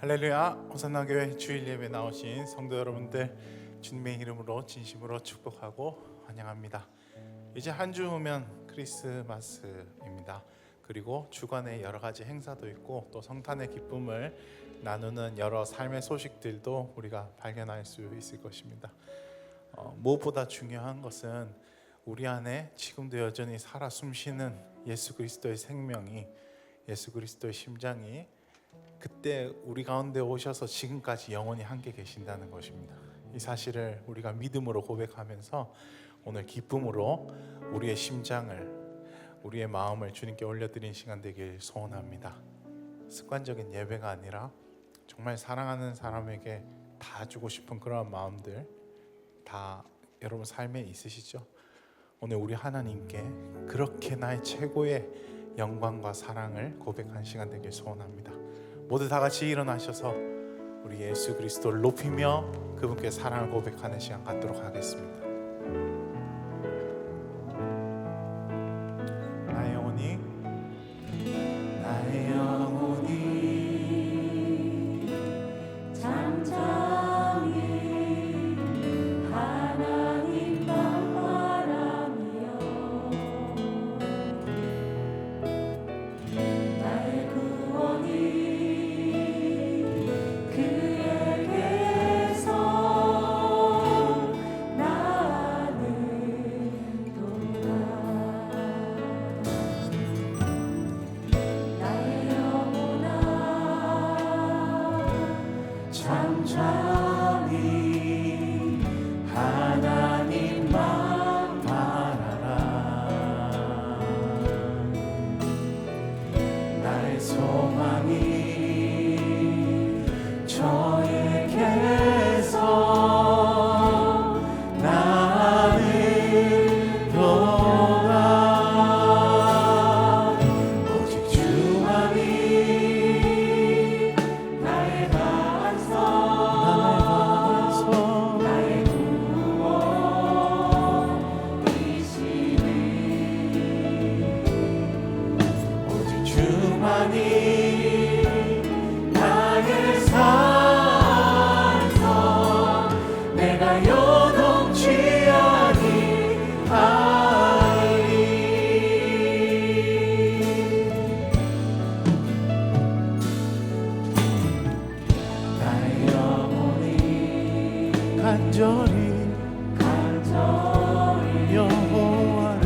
할렐루야. 호산나 교회 주일 예배 나오신 성도 여러분들, 주님의 이름으로 진심으로 축복하고 환영합니다. 이제 한 주 후면 크리스마스입니다. 그리고 주간에 여러 가지 행사도 있고 또 성탄의 기쁨을 나누는 여러 삶의 소식들도 우리가 발견할 수 있을 것입니다. 무엇보다 중요한 것은 우리 안에 지금도 여전히 살아 숨쉬는 예수 그리스도의 생명이, 예수 그리스도의 심장이 그때 우리 가운데 오셔서 지금까지 영원히 함께 계신다는 것입니다. 이 사실을 우리가 믿음으로 고백하면서 오늘 기쁨으로 우리의 심장을, 우리의 마음을 주님께 올려드린 시간 되길 소원합니다. 습관적인 예배가 아니라 정말 사랑하는 사람에게 다 주고 싶은 그런 마음들 다 여러분 삶에 있으시죠? 오늘 우리 하나님께 그렇게 나의 최고의 영광과 사랑을 고백한 시간 되길 소원합니다. 모두 다 같이 일어나셔서 우리 예수 그리스도를 높이며 그분께 사랑을 고백하는 시간 갖도록 하겠습니다. 나의 영혼이, 나의 영혼이 잠잠히 하나님만 바라며 나의 구원이 그에게서 나는도다. 나의 영혼아 잠잠히 하나님만 바라라. 나의 소망이 저에게서 나는도다. 오직 주만이 나의 반석 나의 나의 구원이시니 오직 주만이 나의 산성, 내가 요동치 아니하리. 나의 영혼이 간절히 여호와를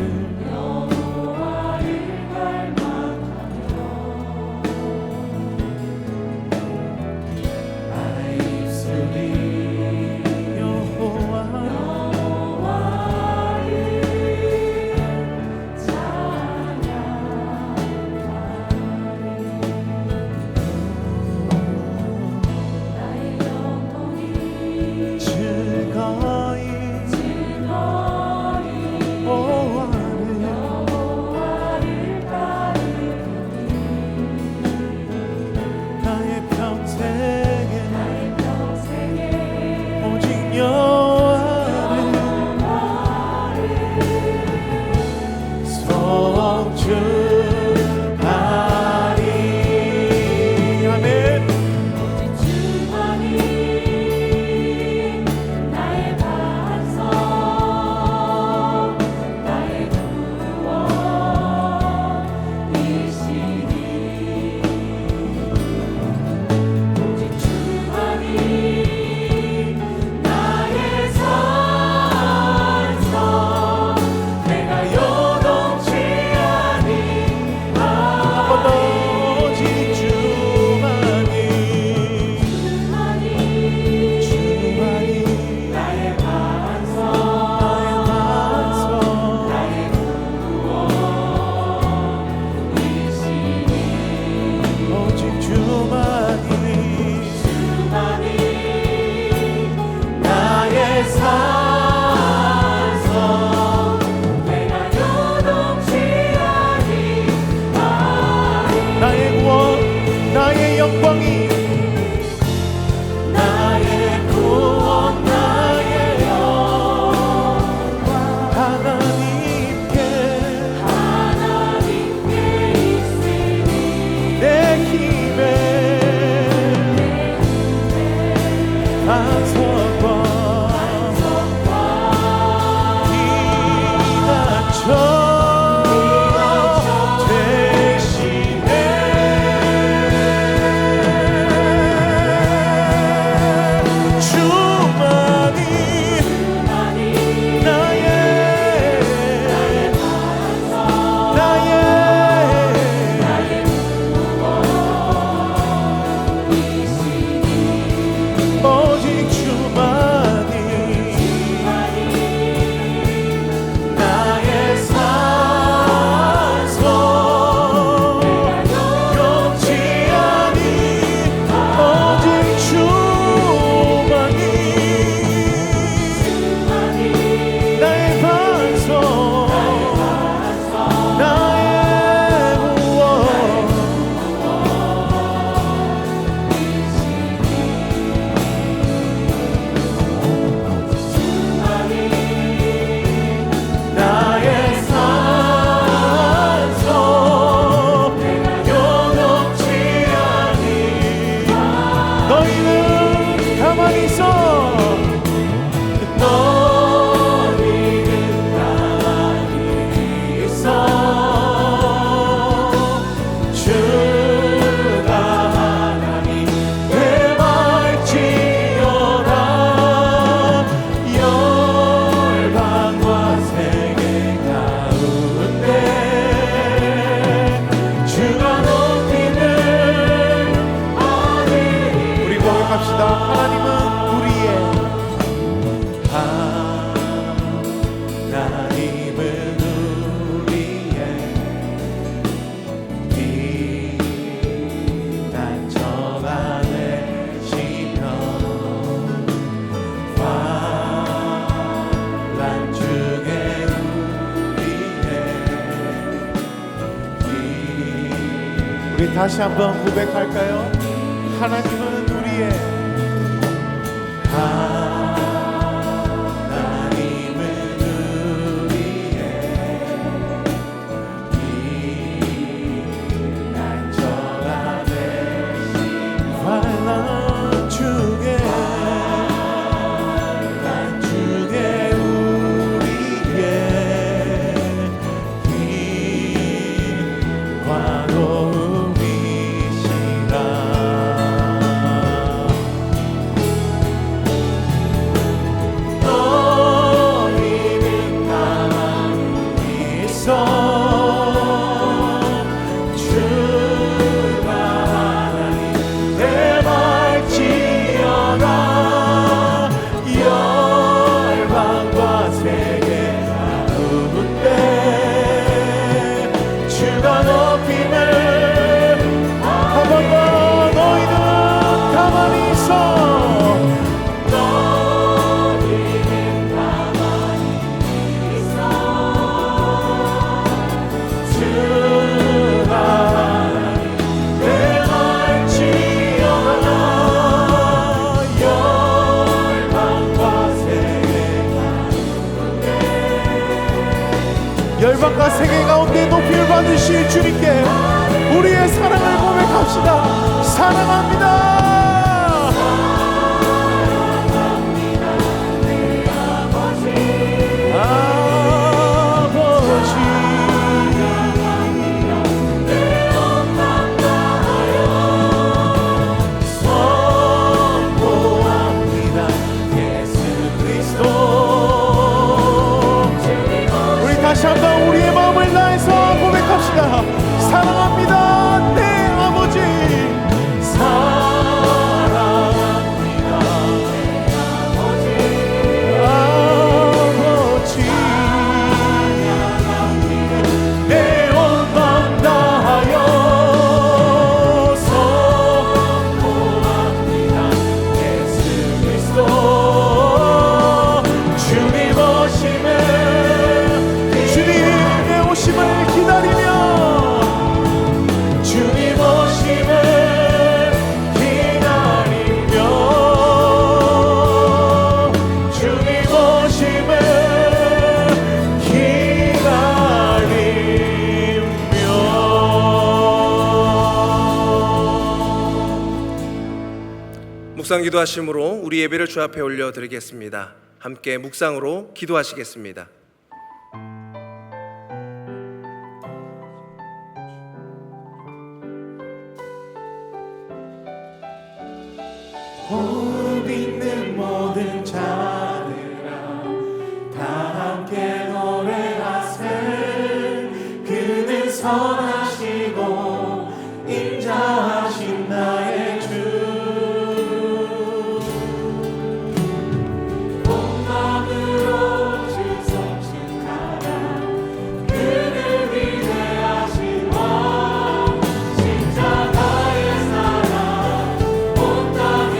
나의 입술이 여호와를 나의 영혼이 즐거워 고백합시다. 하나님은 우리의 피난처가 되시며 환난 중에 우리 다시 한번 고백할까요? 하나님은 우리의 열방과 세계 가운데 높임을 받으실 주님께 우리의 사랑을 고백합시다. 사랑합니다. 다시 한번 우리의 마음을 다해서 고백합시다. 사랑합니다, 내 아버지. 사랑합니다, 아버지. 내 온 맘 다하여 선포합니다. 예수 그리스도 주님 오심을 기다리며 주님 오심을 기다리며 주님 오심을 기다리며 묵상 기도하심으로 우리 예배를 주 앞에 올려드리겠습니다. 함께 묵상으로 기도하시겠습니다. 호흡 있는 모든 자들아 다 함께 노래하세. 그는 선하시고 인자하신 나의 주. 온 마음으로 주 성축하라. 그는 위대하신 왕 십자가의 사랑 온 땅에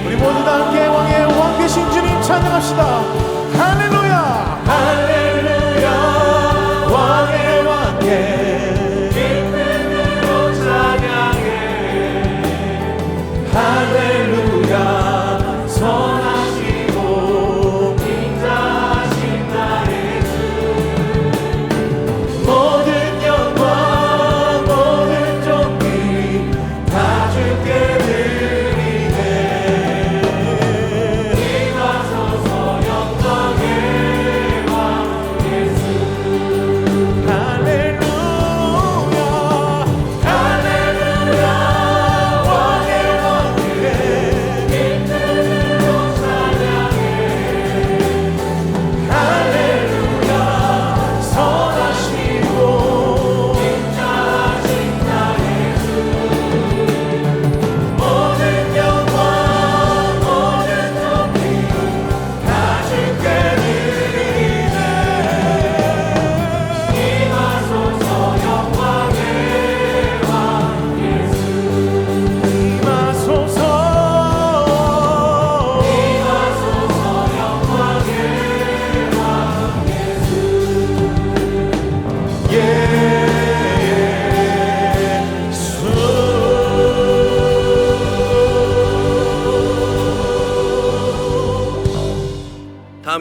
우리 모두 다 함께 왕의 왕 되신 주님 찬양합시다. 할렐루야 할렐루야 왕의 왕께 기쁨으로 찬양해. 할렐루야 선하시고 인자하신 나의 주. 모든 영광 모든 존귀 다 주께 드리네. 임하소서 영광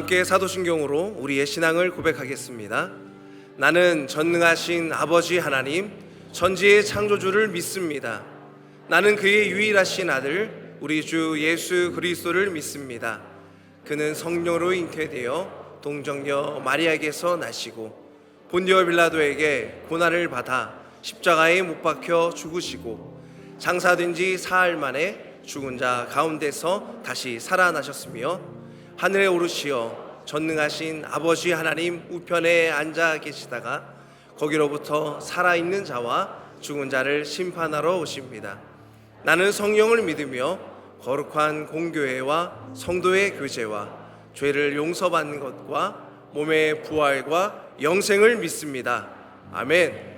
함께 사도신경으로 우리의 신앙을 고백하겠습니다. 나는 전능하신 아버지 하나님, 천지의 창조주를 믿습니다. 나는 그의 유일하신 아들, 우리 주 예수 그리스도를 믿습니다. 그는 성령으로 잉태되어 동정녀 마리아에게서 나시고 본디오 빌라도에게 고난을 받아 십자가에 못 박혀 죽으시고 장사된 지 사흘 만에 죽은 자 가운데서 다시 살아나셨으며 하늘에 오르시어 전능하신 아버지 하나님 우편에 앉아 계시다가 거기로부터 살아있는 자와 죽은 자를 심판하러 오십니다. 나는 성령을 믿으며 거룩한 공교회와 성도의 교제와 죄를 용서받는 것과 몸의 부활과 영생을 믿습니다. 아멘.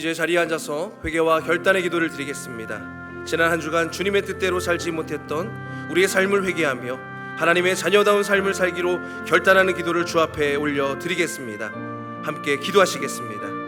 이제 자리에 앉아서 회개와 결단의 기도를 드리겠습니다. 지난 한 주간 주님의 뜻대로 살지 못했던 우리의 삶을 회개하며 하나님의 자녀다운 삶을 살기로 결단하는 기도를 주 앞에 올려 드리겠습니다. 함께 기도하시겠습니다.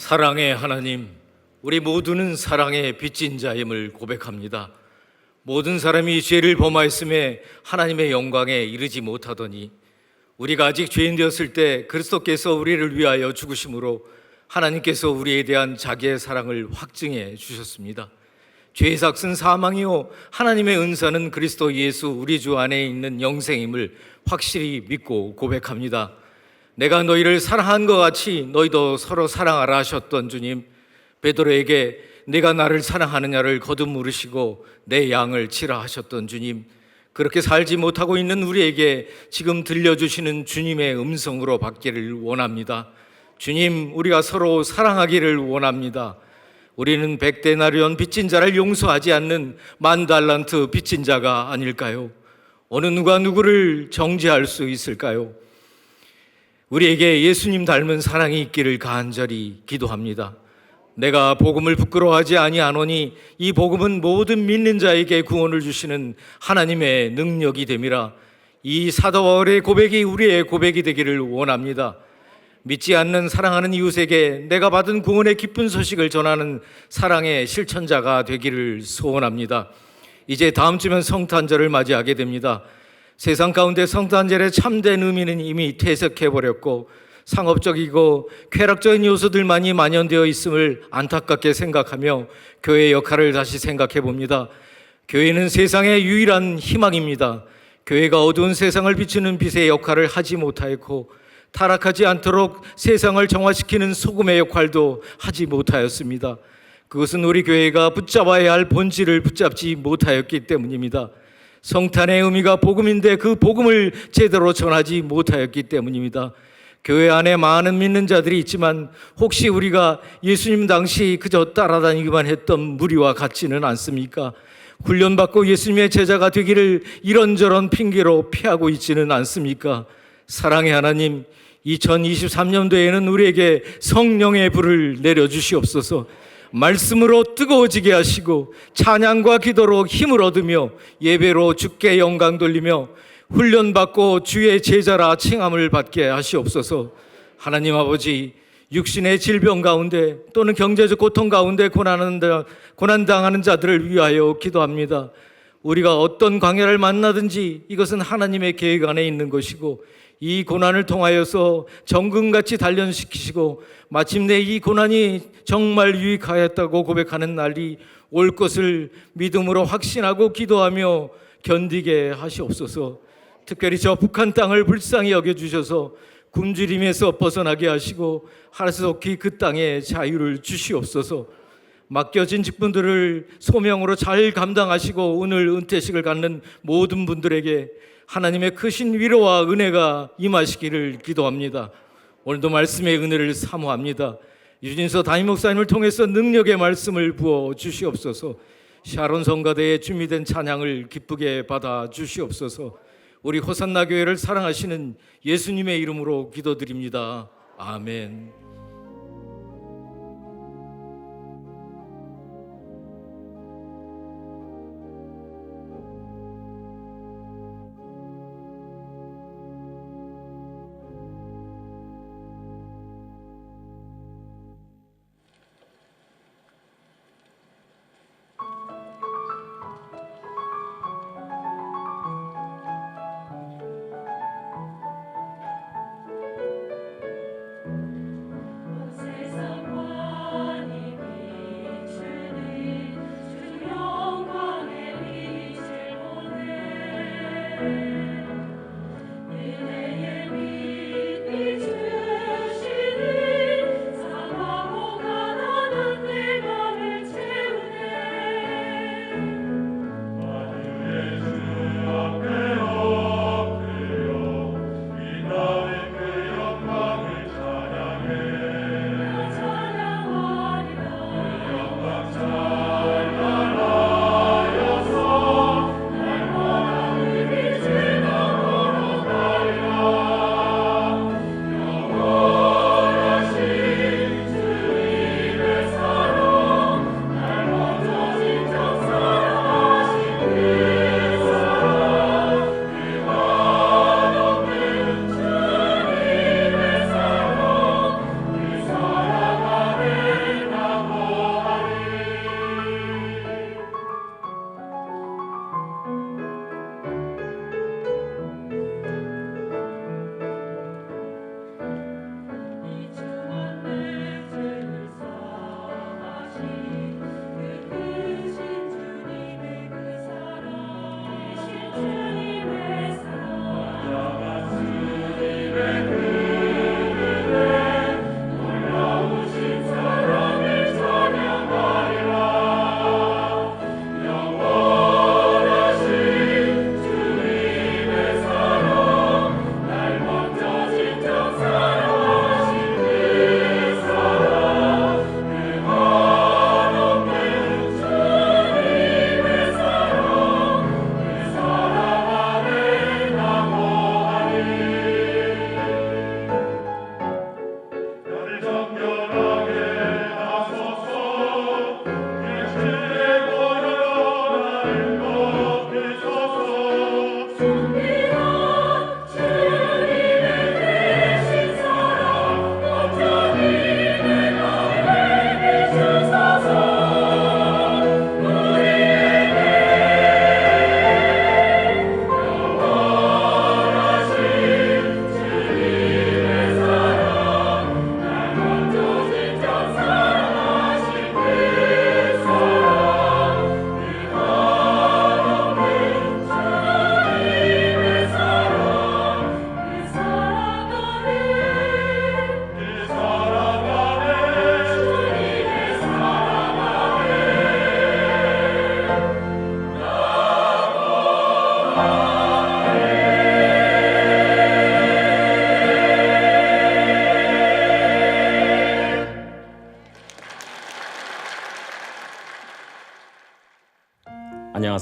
사랑의 하나님, 우리 모두는 사랑의 빚진 자임을 고백합니다. 모든 사람이 죄를 범하였음에 하나님의 영광에 이르지 못하더니 우리가 아직 죄인 되었을 때 그리스도께서 우리를 위하여 죽으심으로 하나님께서 우리에 대한 자기의 사랑을 확증해 주셨습니다. 죄의 삭은 사망이요 하나님의 은사는 그리스도 예수 우리 주 안에 있는 영생임을 확실히 믿고 고백합니다. 내가 너희를 사랑한 것 같이 너희도 서로 사랑하라 하셨던 주님, 베드로에게 내가 나를 사랑하느냐를 거듭 물으시고 내 양을 치라 하셨던 주님, 그렇게 살지 못하고 있는 우리에게 지금 들려주시는 주님의 음성으로 받기를 원합니다. 주님, 우리가 서로 사랑하기를 원합니다. 우리는 100데나리온 빚진 자를 용서하지 않는 10,000달란트 빚진 자가 아닐까요? 어느 누가 누구를 정죄할 수 있을까요? 우리에게 예수님 닮은 사랑이 있기를 간절히 기도합니다. 내가 복음을 부끄러워하지 아니하노니 이 복음은 모든 믿는 자에게 구원을 주시는 하나님의 능력이 됨이라. 이 사도 바울의 고백이 우리의 고백이 되기를 원합니다. 믿지 않는 사랑하는 이웃에게 내가 받은 구원의 기쁜 소식을 전하는 사랑의 실천자가 되기를 소원합니다. 이제 다음 주면 성탄절을 맞이하게 됩니다. 세상 가운데 성탄절의 참된 의미는 이미 퇴색해버렸고 상업적이고 쾌락적인 요소들만이 만연되어 있음을 안타깝게 생각하며 교회의 역할을 다시 생각해 봅니다. 교회는 세상의 유일한 희망입니다. 교회가 어두운 세상을 비추는 빛의 역할을 하지 못하였고 타락하지 않도록 세상을 정화시키는 소금의 역할도 하지 못하였습니다. 그것은 우리 교회가 붙잡아야 할 본질을 붙잡지 못하였기 때문입니다. 성탄의 의미가 복음인데 그 복음을 제대로 전하지 못하였기 때문입니다. 교회 안에 많은 믿는 자들이 있지만 혹시 우리가 예수님 당시 그저 따라다니기만 했던 무리와 같지는 않습니까? 훈련받고 예수님의 제자가 되기를 이런저런 핑계로 피하고 있지는 않습니까? 사랑의 하나님, 2023년도에는 우리에게 성령의 불을 내려주시옵소서. 말씀으로 뜨거워지게 하시고 찬양과 기도로 힘을 얻으며 예배로 주께 영광 돌리며 훈련받고 주의 제자라 칭함을 받게 하시옵소서. 하나님 아버지, 육신의 질병 가운데 또는 경제적 고통 가운데 고난당하는 자들을 위하여 기도합니다. 우리가 어떤 광야를 만나든지 이것은 하나님의 계획 안에 있는 것이고 이 고난을 통하여서 정금같이 단련시키시고 마침내 이 고난이 정말 유익하였다고 고백하는 날이 올 것을 믿음으로 확신하고 기도하며 견디게 하시옵소서. 특별히 저 북한 땅을 불쌍히 여겨주셔서 굶주림에서 벗어나게 하시고 하루속히 그 땅에 자유를 주시옵소서. 맡겨진 직분들을 소명으로 잘 감당하시고 오늘 은퇴식을 갖는 모든 분들에게 하나님의 크신 위로와 은혜가 임하시기를 기도합니다. 오늘도 말씀의 은혜를 사모합니다. 유진서 담임 목사님을 통해서 능력의 말씀을 부어 주시옵소서. 샤론 성가대에 준비된 찬양을 기쁘게 받아 주시옵소서. 우리 호산나 교회를 사랑하시는 예수님의 이름으로 기도드립니다. 아멘.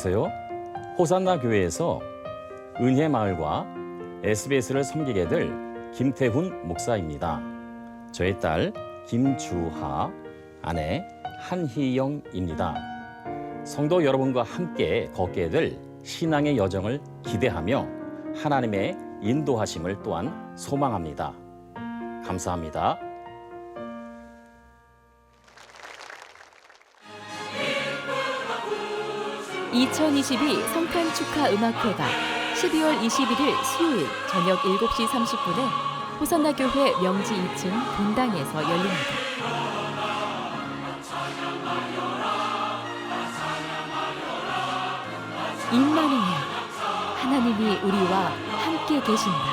안녕하세요. 호산나 교회에서 은혜 마을과 SBS를 섬기게 될 김태훈 목사입니다. 저의 딸 김주하, 아내 한희영입니다. 성도 여러분과 함께 걷게 될 신앙의 여정을 기대하며 하나님의 인도하심을 또한 소망합니다. 감사합니다. (2022) 성탄 축하 음악회가 12월 21일 수요일 저녁 7시 30분에 호산나 교회 명지 2층 본당에서 열립니다. 임마누엘, 하나님이 우리와 함께 계신다.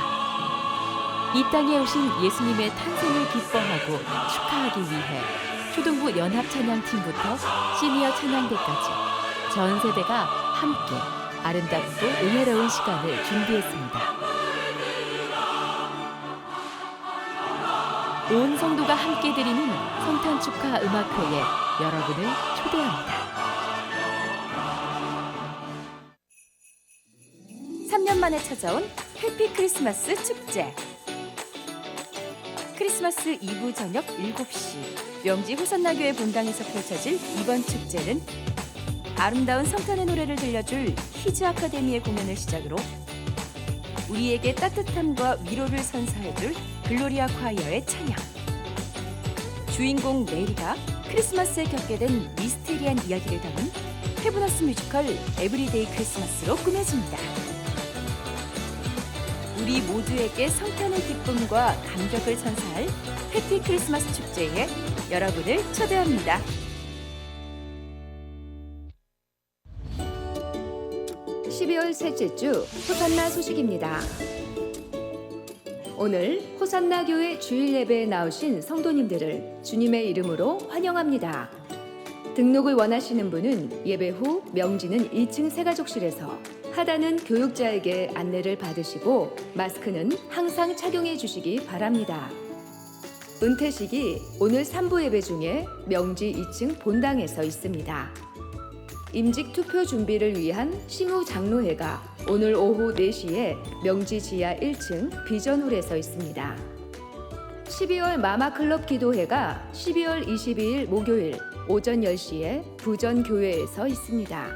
이 땅에 오신 예수님의 탄생을 기뻐하고 축하하기 위해 초등부 연합 찬양팀부터 시니어 찬양대까지 전 세대가 함께 아름답고 은혜로운 시간을 준비했습니다. 온 성도가 함께 드리는 성탄 축하 음악회에 여러분을 초대합니다. 3년 만에 찾아온 해피 크리스마스 축제. 크리스마스 이브 저녁 7시 명지 호산나교회 본당에서 펼쳐질 이번 축제는 아름다운 성탄의 노래를 들려줄 히즈 아카데미의 공연을 시작으로 우리에게 따뜻함과 위로를 선사해줄 글로리아 콰이어의 찬양, 주인공 메리가 크리스마스에 겪게 된 미스테리한 이야기를 담은 헤브너스 뮤지컬 에브리데이 크리스마스로 꾸며집니다. 우리 모두에게 성탄의 기쁨과 감격을 선사할 해피 크리스마스 축제에 여러분을 초대합니다. (12월) 셋째 주 호산나 소식입니다. 오늘 호산나 교회 주일 예배에 나오신 성도님들을 주님의 이름으로 환영합니다. 등록을 원하시는 분은 예배 후 명지는 2층 새가족실에서, 하단은 교육자에게 안내를 받으시고 마스크는 항상 착용해 주시기 바랍니다. 은퇴식이 오늘 3부 예배 중에 명지 2층 본당에서 있습니다. 임직 투표 준비를 위한 심우 장로회가 오늘 오후 4시에 명지 지하 1층 비전홀에서 있습니다. 12월 마마클럽 기도회가 12월 22일 목요일 오전 10시에 부전교회에서 있습니다.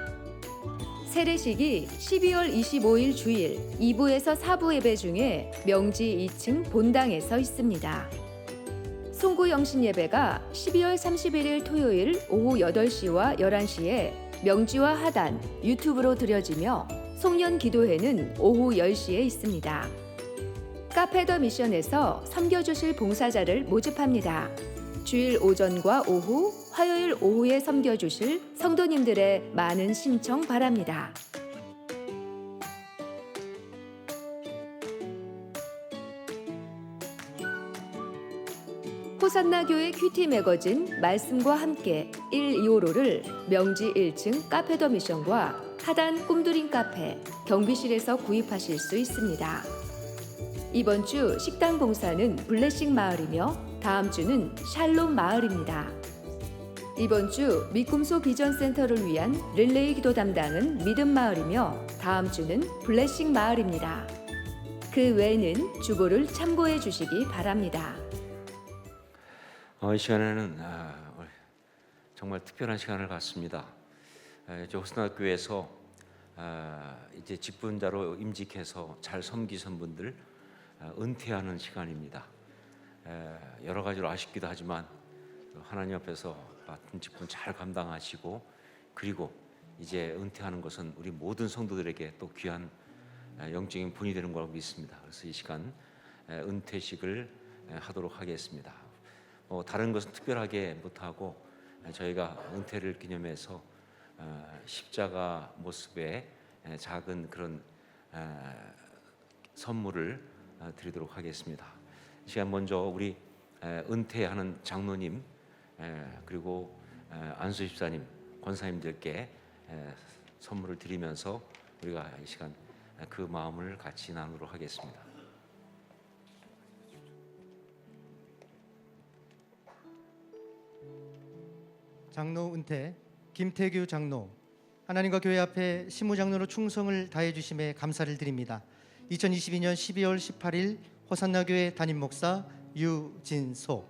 세례식이 12월 25일 주일 2부에서 4부 예배 중에 명지 2층 본당에서 있습니다. 송구 영신 예배가 12월 31일 토요일 오후 8시와 11시에 명지와 하단 유튜브로 드려지며 송년 기도회는 오후 10시에 있습니다. 카페 더 미션에서 섬겨주실 봉사자를 모집합니다. 주일 오전과 오후, 화요일 오후에 섬겨주실 성도님들의 많은 신청 바랍니다. 호산나 교회 큐티 매거진 말씀과 함께 1, 2호로를 명지 1층 카페 더 미션과 하단 꿈드림 카페 경비실에서 구입하실 수 있습니다. 이번 주 식당 봉사는 블레싱 마을이며 다음 주는 샬롬 마을입니다. 이번 주 미꿈소 비전센터를 위한 릴레이 기도 담당은 믿음 마을이며 다음 주는 블레싱 마을입니다. 그 외에는 주보를 참고해 주시기 바랍니다. 이 시간에는 정말 특별한 시간을 갖습니다. 호산나 교회에서 이제 직분자로 임직해서 잘 섬기신 분들 은퇴하는 시간입니다. 여러 가지로 아쉽기도 하지만 하나님 앞에서 맡은 직분 잘 감당하시고, 그리고 이제 은퇴하는 것은 우리 모든 성도들에게 또 귀한 영적인 분이 되는 거라고 믿습니다. 그래서 이 시간 은퇴식을 하도록 하겠습니다. 다른 것은 특별하게 못하고 저희가 은퇴를 기념해서 십자가 모습의 작은 그런 선물을 드리도록 하겠습니다. 이 시간 먼저 우리 은퇴하는 장로님 그리고 안수 집사님, 권사님들께 선물을 드리면서 우리가 이 시간 그 마음을 같이 나누도록 하겠습니다. 장로 은퇴 김태규 장로 하나님과 교회 앞에 시무장로로 충성을 다해 주심에 감사를 드립니다. 2022년 12월 18일 호산나 교회 담임 목사 유진소.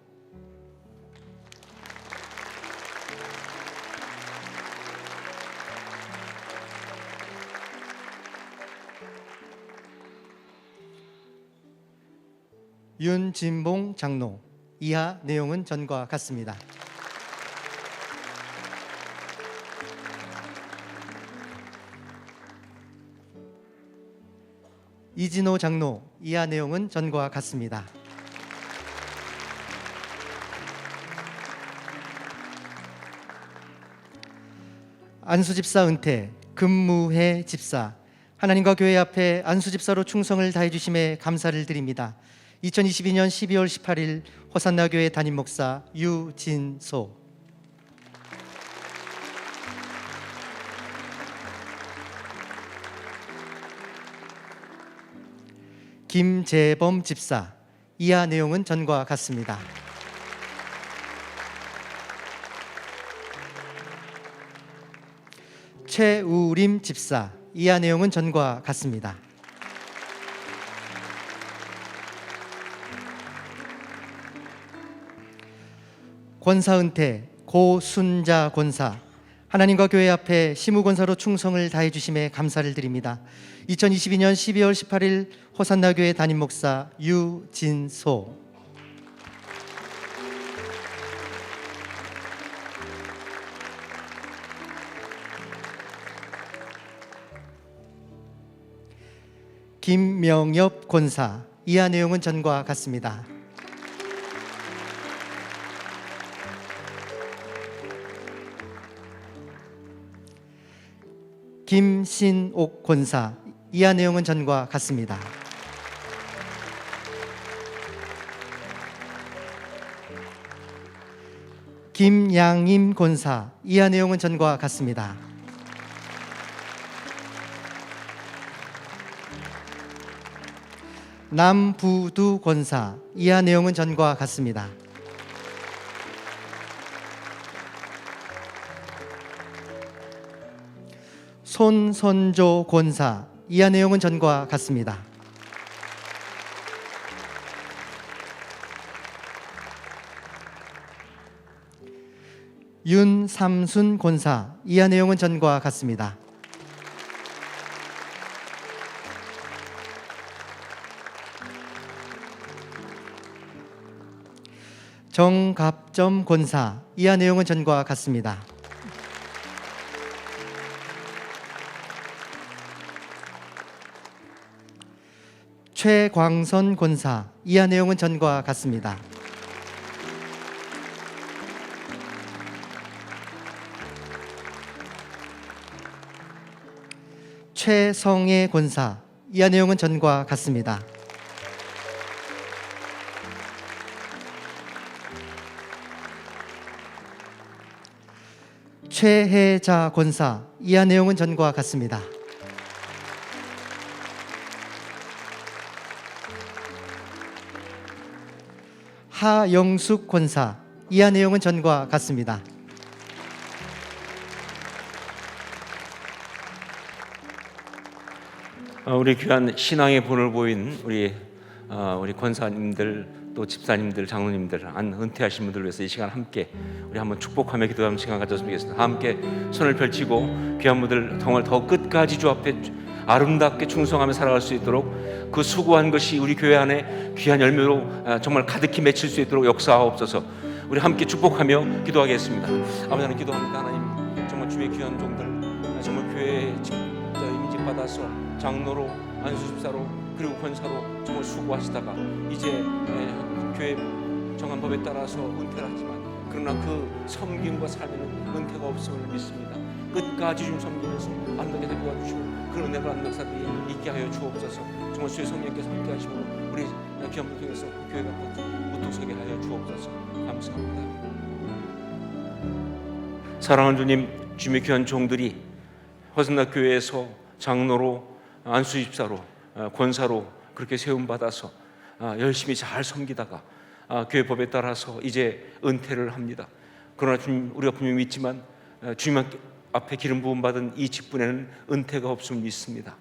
윤진봉 장로. 이하 내용은 전과 같습니다. 이진호 장로. 이하 내용은 전과 같습니다. 안수 집사 은퇴. 금무회 집사. 하나님과 교회 앞에 안수 집사로 충성을 다해 주심에 감사를 드립니다. 2022년 12월 18일 호산나 교회 담임 목사 유진소. 김재범 집사. 이하 내용은 전과 같습니다. 최우림 집사. 이하 내용은 전과 같습니다. 권사 은퇴. 고순자 권사. 하나님과 교회 앞에 시무권사로 충성을 다해 주심에 감사를 드립니다. 2022년 12월 18일 호산나 교회 담임 목사 유진소. 김명엽 권사. 이하 내용은 전과 같습니다. 김신옥 권사. 이하 내용은 전과 같습니다. 김양임 권사. 이하 내용은 전과 같습니다. 남부두 권사. 이하 내용은 전과 같습니다. 손선조 권사. 이하 내용은 전과 같습니다. 윤삼순 권사. 이하 내용은 전과 같습니다. 정갑점 권사. 이하 내용은 전과 같습니다. 최광선 권사. 이하 내용은 전과 같습니다. 최성애 권사. 이하 내용은 전과 같습니다. 최혜자 권사. 이하 내용은 전과 같습니다. 하영숙 권사. 이하 내용은 전과 같습니다. 우리 귀한 신앙의 본을 보인 우리 권사님들, 또 집사님들, 장로님들, 은퇴하신 분들 위해서 이 시간 함께 우리 한번 축복하며 기도하는 시간 가졌으면 좋겠습니다. 함께 손을 펼치고 귀한 분들 정말 더 끝까지 주 앞에 아름답게 충성하며 살아갈 수 있도록 그 수고한 것이 우리 교회 안에 귀한 열매로 정말 가득히 맺힐 수 있도록 역사하옵소서. 우리 함께 축복하며 기도하겠습니다. 아버지 하나님 기도합니다. 하나님 정말 주의 귀한 종들 정말 교회에 임직받아서 장로로 안수집사로 그리고 권사로 정말 수고하시다가 이제 교회 정한 법에 따라서 은퇴를 하지만 그러나 그 섬김과 삶에는 은퇴가 없음을 믿습니다. 끝까지 좀 섬기면서 아름답게 도와주시고 그런 은혜를 받는 역사들이 있게 하여 주옵소서. 정말 주의 성령께서 함께 하시므로 우리 귀한 분 통해서 교회가 우뚝 서게 하여 주옵소서. 감사합니다. 사랑하는 주님, 주님의 귀한 종들이 호산나 교회에서 장로로 안수집사로 권사로 그렇게 세움받아서 열심히 잘 섬기다가 교회 법에 따라서 이제 은퇴를 합니다. 그러나 주님, 우리가 분명히 믿지만 주님 앞에 기름 부음 받은 이 직분에는 은퇴가 없음을 믿습니다.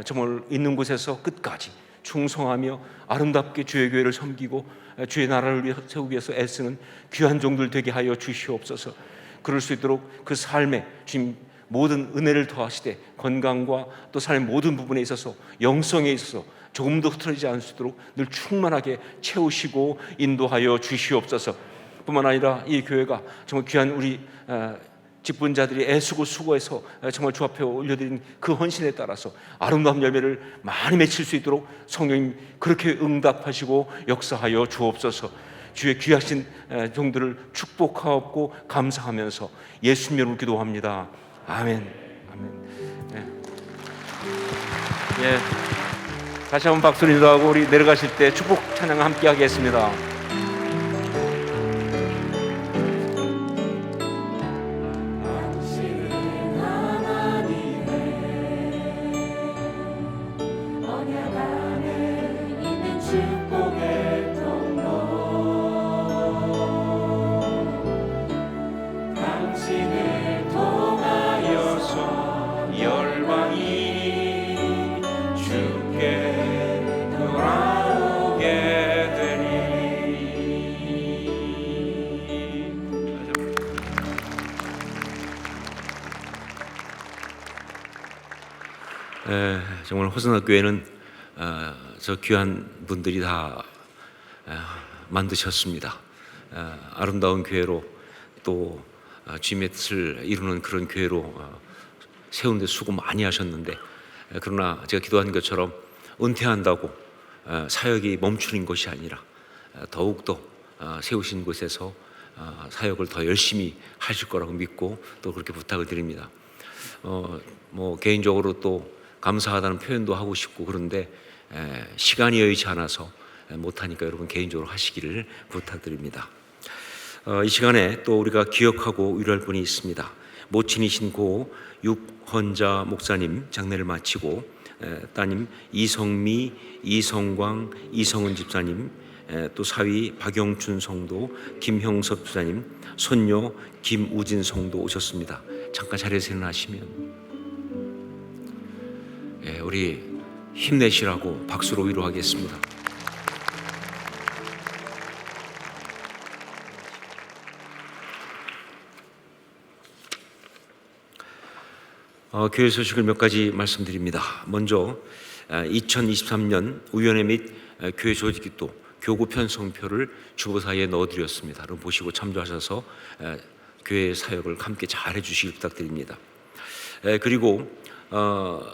정말 있는 곳에서 끝까지 충성하며 아름답게 주의 교회를 섬기고 주의 나라를 세우기 위해서 애쓰는 귀한 종들 되게 하여 주시옵소서. 그럴 수 있도록 그 삶에 주님 모든 은혜를 더하시되 건강과 또 삶의 모든 부분에 있어서 영성에 있어서 조금도 흐트러지지 않을 수 있도록 늘 충만하게 채우시고 인도하여 주시옵소서. 뿐만 아니라 이 교회가 정말 귀한 우리 직분자들이 애쓰고 수고해서 정말 주 앞에 올려드린 그 헌신에 따라서 아름다운 열매를 많이 맺힐 수 있도록 성령님 그렇게 응답하시고 역사하여 주옵소서. 주의 귀하신 종들을 축복하옵고 감사하면서 예수님 이름으로 기도합니다. 아멘. 아멘. 예. 다시 한번 박수를 인도하고 우리 내려가실 때 축복 찬양 함께 하겠습니다. 언약 안에 있는 축복의 통로 당신을 통하여서 열방이 주께 돌아오게 되리. 정말 호선학 교회는 저 귀한 분들이 다 만드셨습니다. 아름다운 교회로 또 주님의 뜻을 이루는 그런 교회로 세우는 데 수고 많이 하셨는데 그러나 제가 기도한 것처럼 은퇴한다고 사역이 멈추는 것이 아니라 더욱더 세우신 곳에서 사역을 더 열심히 하실 거라고 믿고 또 그렇게 부탁을 드립니다. 뭐 개인적으로 또 감사하다는 표현도 하고 싶고 그런데 시간이 여의치 않아서 못하니까 여러분 개인적으로 하시기를 부탁드립니다. 이 시간에 또 우리가 기억하고 위로할 분이 있습니다. 모친이신 고 육헌자 목사님 장례를 마치고 따님 이성미, 이성광, 이성은 집사님, 또 사위 박영춘 성도, 김형섭 집사님, 손녀 김우진 성도 오셨습니다. 잠깐 자리에서 일어나시면 우리 힘내시라고 박수로 위로하겠습니다. 교회 소식을 몇 가지 말씀드립니다. 먼저 2023년 우연회 및 교회 조직기도 교구 편성표를 주보사에 넣어드렸습니다. 여러분 보시고 참조하셔서 교회 사역을 함께 잘 해주시길 부탁드립니다. 그리고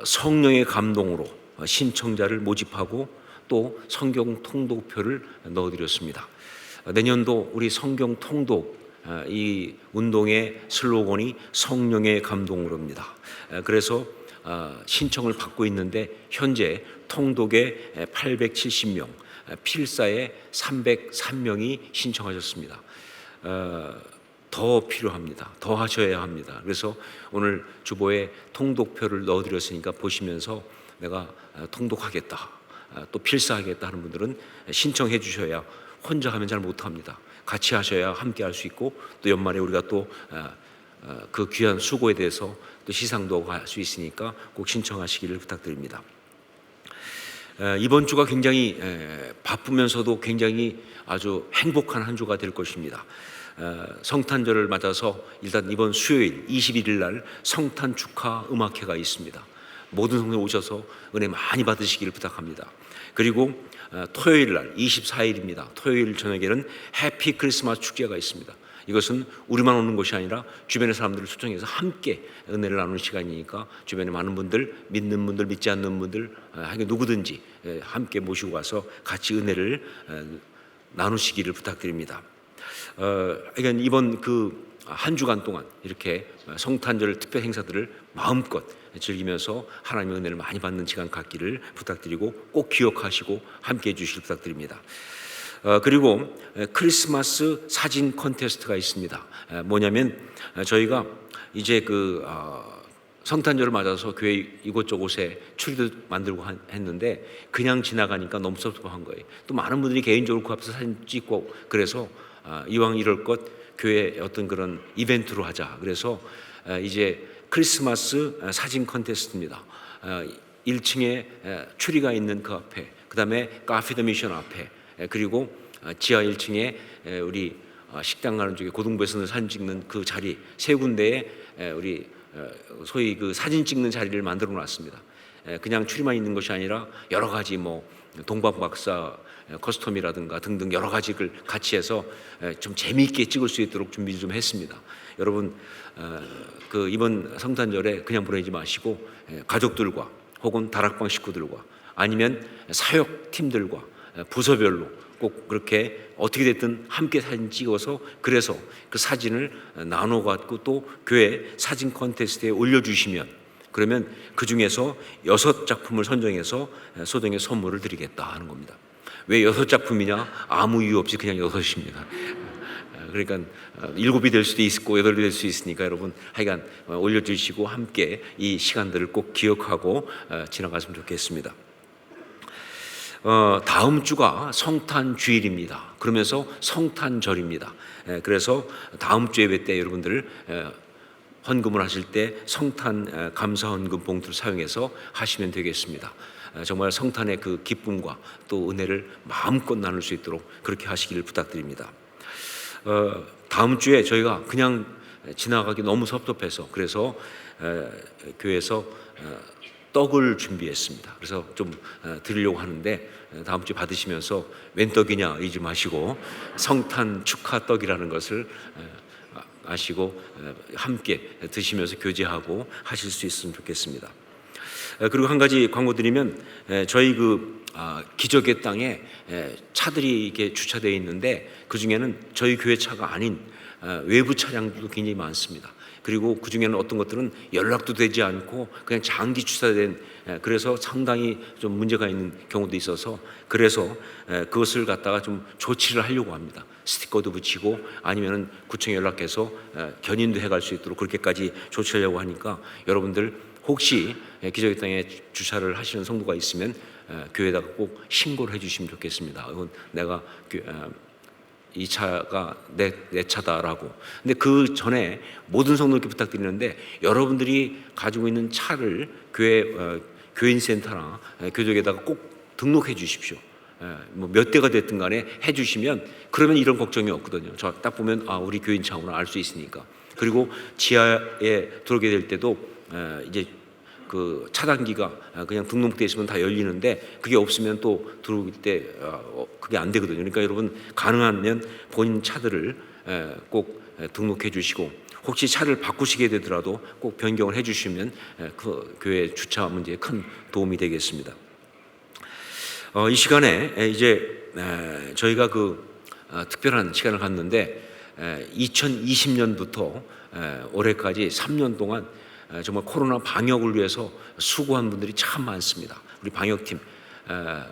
성령의 감동으로 신청자를 모집하고 또 성경 통독표를 넣어드렸습니다. 내년도 우리 성경 통독 이 운동의 슬로건이 성령의 감동으로입니다. 그래서 신청을 받고 있는데 현재 통독에 870명, 필사에 303명이 신청하셨습니다. 더 필요합니다. 더 하셔야 합니다. 그래서 오늘 주보에 통독표를 넣어드렸으니까 보시면서 내가 통독하겠다, 또 필사하겠다 하는 분들은 신청해 주셔야, 혼자 하면 잘 못합니다. 같이 하셔야 함께 할 수 있고 또 연말에 우리가 또 그 귀한 수고에 대해서 또 시상도 할 수 있으니까 꼭 신청하시기를 부탁드립니다. 이번 주가 굉장히 바쁘면서도 굉장히 아주 행복한 한 주가 될 것입니다. 성탄절을 맞아서 일단 이번 수요일 21일 날 성탄 축하 음악회가 있습니다. 모든 성도들 오셔서 은혜 많이 받으시기를 부탁합니다. 그리고 토요일 날 24일입니다. 토요일 저녁에는 해피 크리스마스 축제가 있습니다. 이것은 우리만 오는 것이 아니라 주변의 사람들을 초청해서 함께 은혜를 나누는 시간이니까 주변에 많은 분들, 믿는 분들, 믿지 않는 분들, 누구든지 함께 모시고 와서 같이 은혜를 나누시기를 부탁드립니다. 그러니까 이번 그 한 주간 동안 이렇게 성탄절 특별 행사들을 마음껏 즐기면서 하나님의 은혜를 많이 받는 시간 갖기를 부탁드리고 꼭 기억하시고 함께 해주시길 부탁드립니다. 그리고 크리스마스 사진 콘테스트가 있습니다. 뭐냐면 저희가 이제 그 성탄절을 맞아서 교회 이곳저곳에 추리도 만들고 했는데 그냥 지나가니까 너무 섭섭한 거예요. 또 많은 분들이 개인적으로 그 앞에서 사진 찍고 그래서 이왕 이럴 것 교회 어떤 그런 이벤트로 하자. 그래서 이제 크리스마스 사진 컨테스트입니다. 1층에 추리가 있는 그 앞에, 그 다음에 카페 더 미션 앞에, 그리고 지하 1층에 우리 식당 가는 쪽에 고등부에서는 사진 찍는 그 자리 세 군데에 우리 소위 그 사진 찍는 자리를 만들어 놨습니다. 그냥 추리만 있는 것이 아니라 여러 가지 뭐 동방박사 커스텀이라든가 등등 여러 가지를 같이 해서 좀 재미있게 찍을 수 있도록 준비 좀 했습니다. 여러분 그 이번 성탄절에 그냥 보내지 마시고 가족들과 혹은 다락방 식구들과 아니면 사역 팀들과 부서별로 꼭 그렇게 어떻게 됐든 함께 사진 찍어서 그래서 그 사진을 나눠 갖고 또 교회 사진 콘테스트에 올려주시면 그러면 그 중에서 6작품을 선정해서 소정의 선물을 드리겠다 하는 겁니다. 왜 6작품이냐? 아무 이유 없이 그냥 6입니다. 그러니까 7이 될 수도 있고 8이 될 수 있으니까 여러분 하여간 올려주시고 함께 이 시간들을 꼭 기억하고 지나갔으면 좋겠습니다. 다음 주가 성탄 주일입니다. 그러면서 성탄절입니다. 그래서 다음 주 예배 때 여러분들 헌금을 하실 때 성탄 감사 헌금 봉투를 사용해서 하시면 되겠습니다. 정말 성탄의 그 기쁨과 또 은혜를 마음껏 나눌 수 있도록 그렇게 하시기를 부탁드립니다. 다음 주에 저희가 그냥 지나가기 너무 섭섭해서 그래서 교회에서 떡을 준비했습니다. 그래서 좀 드리려고 하는데 다음 주에 받으시면서 웬 떡이냐 이러지 마시고 성탄 축하 떡이라는 것을 아시고 함께 드시면서 교제하고 하실 수 있으면 좋겠습니다. 그리고 한 가지 광고 드리면 저희 그 기적의 땅에 차들이 이렇게 주차되어 있는데 그 중에는 저희 교회 차가 아닌 외부 차량들도 굉장히 많습니다. 그리고 그 중에는 어떤 것들은 연락도 되지 않고 그냥 장기 주차된 그래서 상당히 좀 문제가 있는 경우도 있어서 그래서 그것을 갖다가 좀 조치를 하려고 합니다. 스티커도 붙이고 아니면은 구청에 연락해서 견인도 해갈 수 있도록 그렇게까지 조치하려고 하니까 여러분들 혹시 기적의 땅에 주차를 하시는 성도가 있으면 교회에다가 꼭 신고를 해주시면 좋겠습니다. 이건 내가 이 차가 내 차다라고. 근데 그 전에 모든 성도님께 부탁드리는데 여러분들이 가지고 있는 차를 교인센터나 교적에다가 꼭 등록해 주십시오. 뭐 몇 대가 됐든 간에 해주시면 그러면 이런 걱정이 없거든요. 저 딱 보면 우리 교인 차구나 알 수 있으니까. 그리고 지하에 들어오게 될 때도 이제 그 차단기가 그냥 등록돼 있으면 다 열리는데 그게 없으면 또 들어올 때 그게 안 되거든요. 그러니까 여러분 가능하면 본인 차들을 꼭 등록해 주시고 혹시 차를 바꾸시게 되더라도 꼭 변경을 해 주시면 그 교회 주차 문제에 큰 도움이 되겠습니다. 이 시간에 이제 저희가 그 특별한 시간을 갖는데 2020년부터 올해까지 3년 동안 정말 코로나 방역을 위해서 수고한 분들이 참 많습니다. 우리 방역팀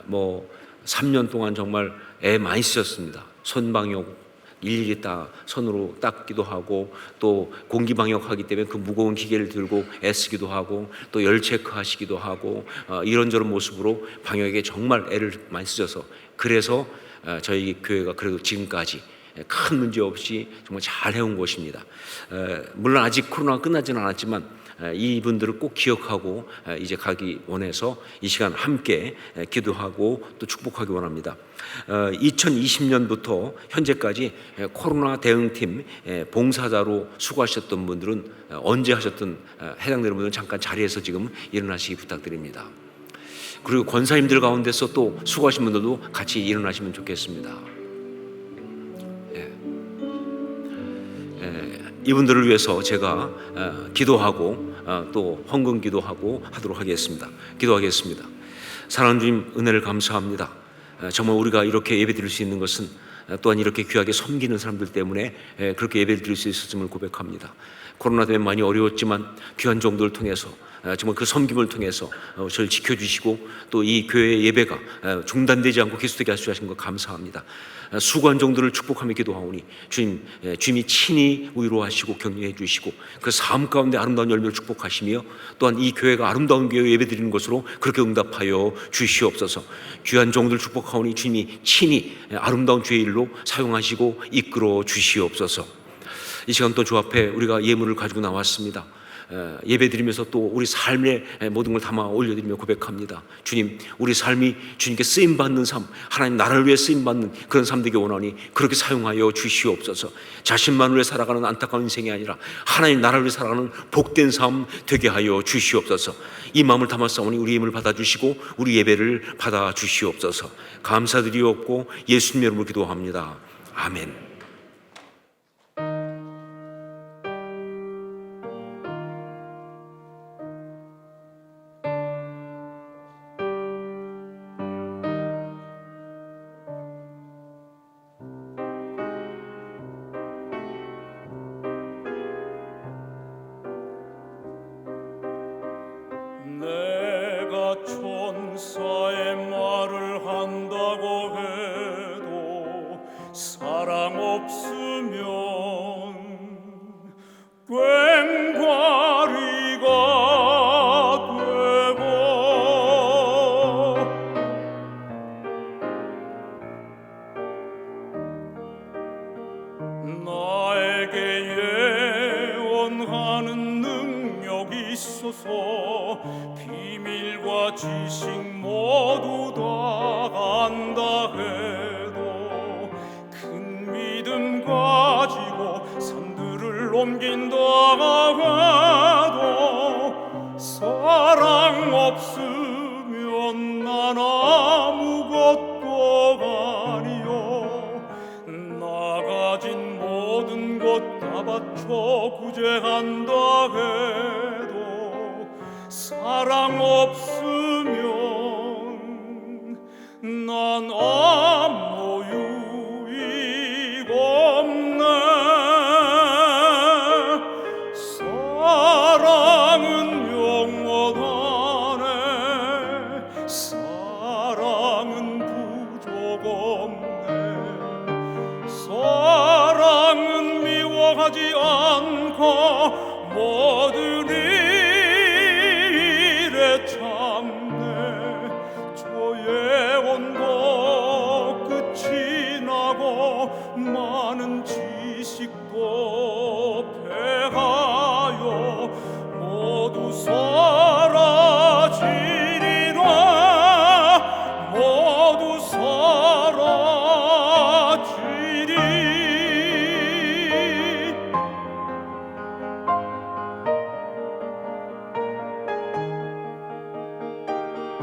뭐 3년 동안 정말 애 많이 쓰셨습니다. 손 방역 일일이 다 손으로 닦기도 하고 또 공기 방역하기 때문에 그 무거운 기계를 들고 애쓰기도 하고 또 열 체크하시기도 하고 이런저런 모습으로 방역에 정말 애를 많이 쓰셔서 그래서 저희 교회가 그래도 지금까지 큰 문제 없이 정말 잘 해온 것입니다. 물론 아직 코로나가 끝나지는 않았지만 이분들을 꼭 기억하고 이제 가기 원해서 이 시간 함께 기도하고 또 축복하기 원합니다. 2020년부터 현재까지 코로나 대응팀 봉사자로 수고하셨던 분들은 언제 하셨던 해당되는 분들은 잠깐 자리에서 지금 일어나시기 부탁드립니다. 그리고 권사님들 가운데서 또 수고하신 분들도 같이 일어나시면 좋겠습니다. 이분들을 위해서 제가 기도하고 또 헌금 기도하고 하도록 하겠습니다. 기도하겠습니다. 사랑하는 주님 은혜를 감사합니다. 정말 우리가 이렇게 예배드릴 수 있는 것은 또한 이렇게 귀하게 섬기는 사람들 때문에 그렇게 예배를 드릴 수 있었음을 고백합니다. 코로나 때문에 많이 어려웠지만 귀한 종들을 통해서 정말 그 섬김을 통해서 저를 지켜주시고 또 이 교회의 예배가 중단되지 않고 계속되게 하신 것 감사합니다. 수고한 종들을 축복하며 기도하오니 주님이 친히 위로하시고 격려해 주시고 그 삶 가운데 아름다운 열매를 축복하시며 또한 이 교회가 아름다운 교회 예배드리는 것으로 그렇게 응답하여 주시옵소서. 귀한 종들 축복하오니 주님이 친히 아름다운 주의 일로 사용하시고 이끌어 주시옵소서. 이 시간 또 주 앞에 우리가 예물을 가지고 나왔습니다. 예배드리면서 또 우리 삶의 모든 걸 담아 올려드리며 고백합니다. 주님, 우리 삶이 주님께 쓰임받는 삶, 하나님 나라를 위해 쓰임받는 그런 삶 되기 원하니 그렇게 사용하여 주시옵소서. 자신만을 위해 살아가는 안타까운 인생이 아니라 하나님 나라를 위해 살아가는 복된 삶 되게 하여 주시옵소서. 이 마음을 담았사오니 우리 힘을 받아주시고 우리 예배를 받아주시옵소서. 감사드리옵고 예수님 이름으로 기도합니다. 아멘. 내가 천사의 말을 한다고 해도 사랑 없으면 꽹과리가 되고 나에게 예언하는 능력이 있어서 비밀과 지식 모두 다 안다 해도 큰 믿음 가지고 산들을 옮긴다 해도 사랑 없으면 난 아무것도 아니요. 나 가진 모든 것 다 바쳐 구제한다 해도 사랑 없으면 난 아무 유익 없네. 사랑은 영원하네. 사랑은 부족 없네. 사랑은 미워하지 않고 모든 일에 참네. 저 예언도 끝이 나고 많은 지식도 패하여 모두 사라지리라. 모두 사라지리.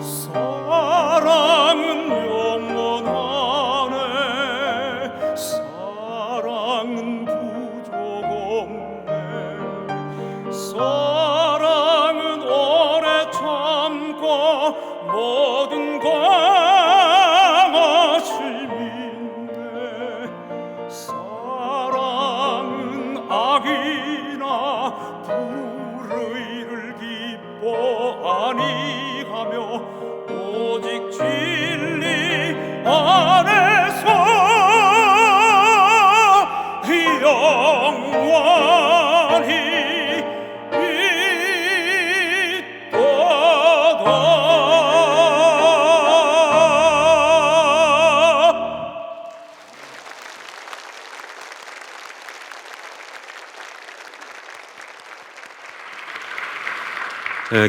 사랑은 영원하네. 사랑은 부족 없네. 사랑은 오래 참고 모든 강하심인데 사랑은 악이나 불의를 기뻐 아니하며 오직 진리 안에서 영원히 있도다.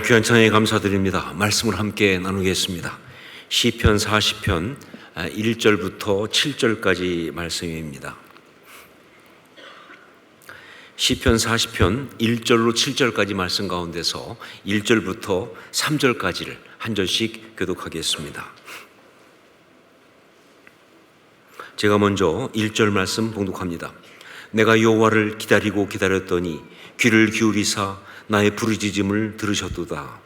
귀한 찬양에 감사드립니다. 말씀을 함께 나누겠습니다. 시편 40편 1절부터 7절까지 말씀입니다. 시편 40편 1절로 7절까지 말씀 가운데서 1절부터 3절까지를 한 절씩 교독하겠습니다. 제가 먼저 1절 말씀 봉독합니다. 내가 여호와를 기다리고 기다렸더니 귀를 기울이사 나의 부르짖음을 들으셨도다.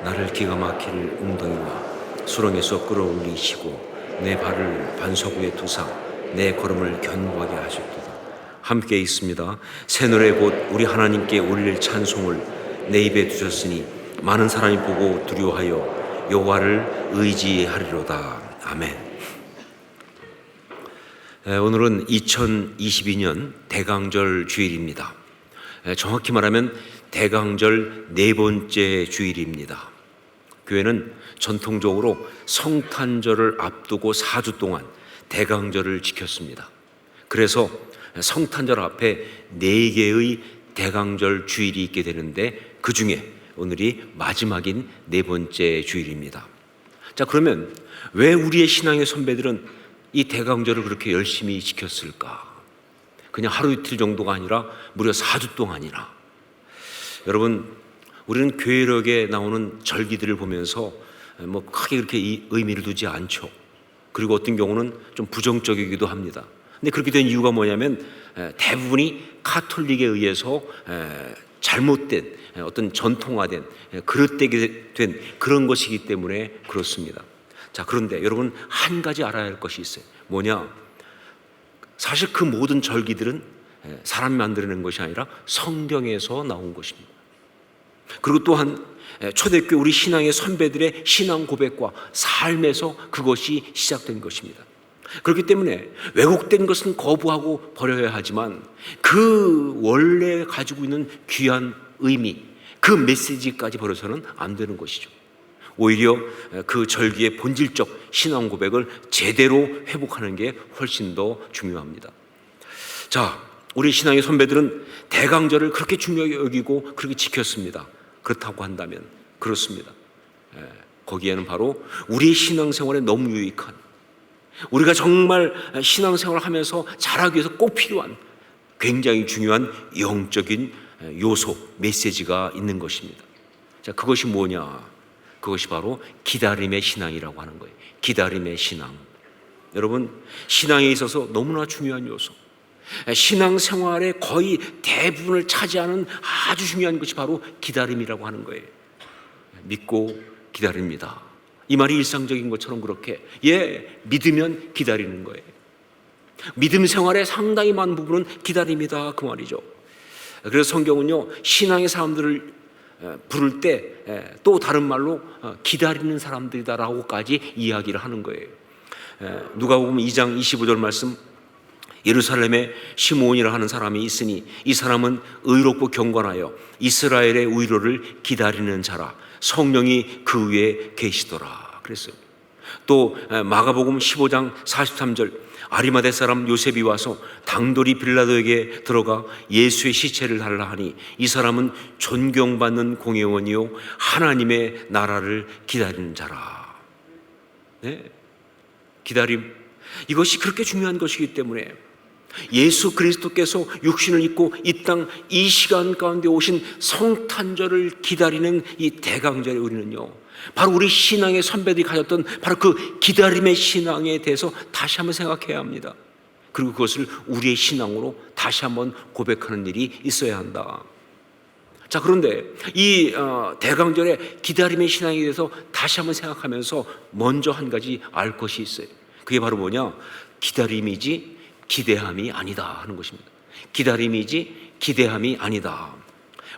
나를 기가 막힐 웅덩이와 수렁에서 끌어올리시고 내 발을 반석 위에 두사 내 걸음을 견고하게 하셨도다. 함께 있습니다. 새 노래 곧 우리 하나님께 올릴 찬송을 내 입에 두셨으니 많은 사람이 보고 두려워하여 여호와를 의지하리로다. 아멘. 오늘은 2022년 대강절 주일입니다. 정확히 말하면 대강절 네 번째 주일입니다. 교회는 전통적으로 성탄절을 앞두고 4주 동안 대강절을 지켰습니다. 그래서 성탄절 앞에 4개의 대강절 주일이 있게 되는데 그 중에 오늘이 마지막인 네 번째 주일입니다. 자, 그러면 왜 우리의 신앙의 선배들은 이 대강절을 그렇게 열심히 지켰을까? 그냥 하루 이틀 정도가 아니라 무려 4주 동안이나. 여러분, 우리는 교회력에 나오는 절기들을 보면서 뭐 크게 그렇게 이 의미를 두지 않죠. 그리고 어떤 경우는 좀 부정적이기도 합니다. 근데 그렇게 된 이유가 뭐냐면 대부분이 카톨릭에 의해서 잘못된 어떤 전통화된 그릇되게 된 그런 것이기 때문에 그렇습니다. 자, 그런데 여러분 한 가지 알아야 할 것이 있어요. 뭐냐? 사실 그 모든 절기들은 사람이 만들어낸 것이 아니라 성경에서 나온 것입니다. 그리고 또한 초대교회 우리 신앙의 선배들의 신앙 고백과 삶에서 그것이 시작된 것입니다. 그렇기 때문에 왜곡된 것은 거부하고 버려야 하지만 그 원래 가지고 있는 귀한 의미, 그 메시지까지 버려서는 안 되는 것이죠. 오히려 그 절기의 본질적 신앙 고백을 제대로 회복하는 게 훨씬 더 중요합니다. 자, 우리 신앙의 선배들은 대강절을 그렇게 중요하게 여기고 그렇게 지켰습니다. 그렇다고 한다면 그렇습니다. 거기에는 바로 우리의 신앙생활에 너무 유익한, 우리가 정말 신앙생활을 하면서 잘하기 위해서 꼭 필요한 굉장히 중요한 영적인 요소, 메시지가 있는 것입니다. 자, 그것이 뭐냐? 그것이 바로 기다림의 신앙이라고 하는 거예요. 기다림의 신앙. 여러분, 신앙에 있어서 너무나 중요한 요소, 신앙생활의 거의 대부분을 차지하는 아주 중요한 것이 바로 기다림이라고 하는 거예요. 믿고 기다립니다. 이 말이 일상적인 것처럼 그렇게 믿으면 기다리는 거예요. 믿음 생활의 상당히 많은 부분은 기다림이다, 그 말이죠. 그래서 성경은요, 신앙의 사람들을 부를 때 또 다른 말로 기다리는 사람들이다라고까지 이야기를 하는 거예요. 누가복음 2장 25절 말씀, 예루살렘에 시므온이라 하는 사람이 있으니 이 사람은 의롭고 경건하여 이스라엘의 위로를 기다리는 자라, 성령이 그 위에 계시더라 그랬어요. 또 마가복음 15장 43절, 아리마대 사람 요셉이 와서 당돌이 빌라도에게 들어가 예수의 시체를 달라 하니 이 사람은 존경받는 공회원이요 하나님의 나라를 기다리는 자라. 기다림, 이것이 그렇게 중요한 것이기 때문에 예수 그리스도께서 육신을 입고 이 땅 이 시간 가운데 오신 성탄절을 기다리는 이 대강절에 우리는요, 바로 우리 신앙의 선배들이 가졌던 바로 그 기다림의 신앙에 대해서 다시 한번 생각해야 합니다. 그리고 그것을 우리의 신앙으로 다시 한번 고백하는 일이 있어야 한다. 자, 그런데 이 대강절의 기다림의 신앙에 대해서 다시 한번 생각하면서 먼저 한 가지 알 것이 있어요. 그게 바로 뭐냐? 기다림이지 기대함이 아니다 하는 것입니다. 기다림이지 기대함이 아니다.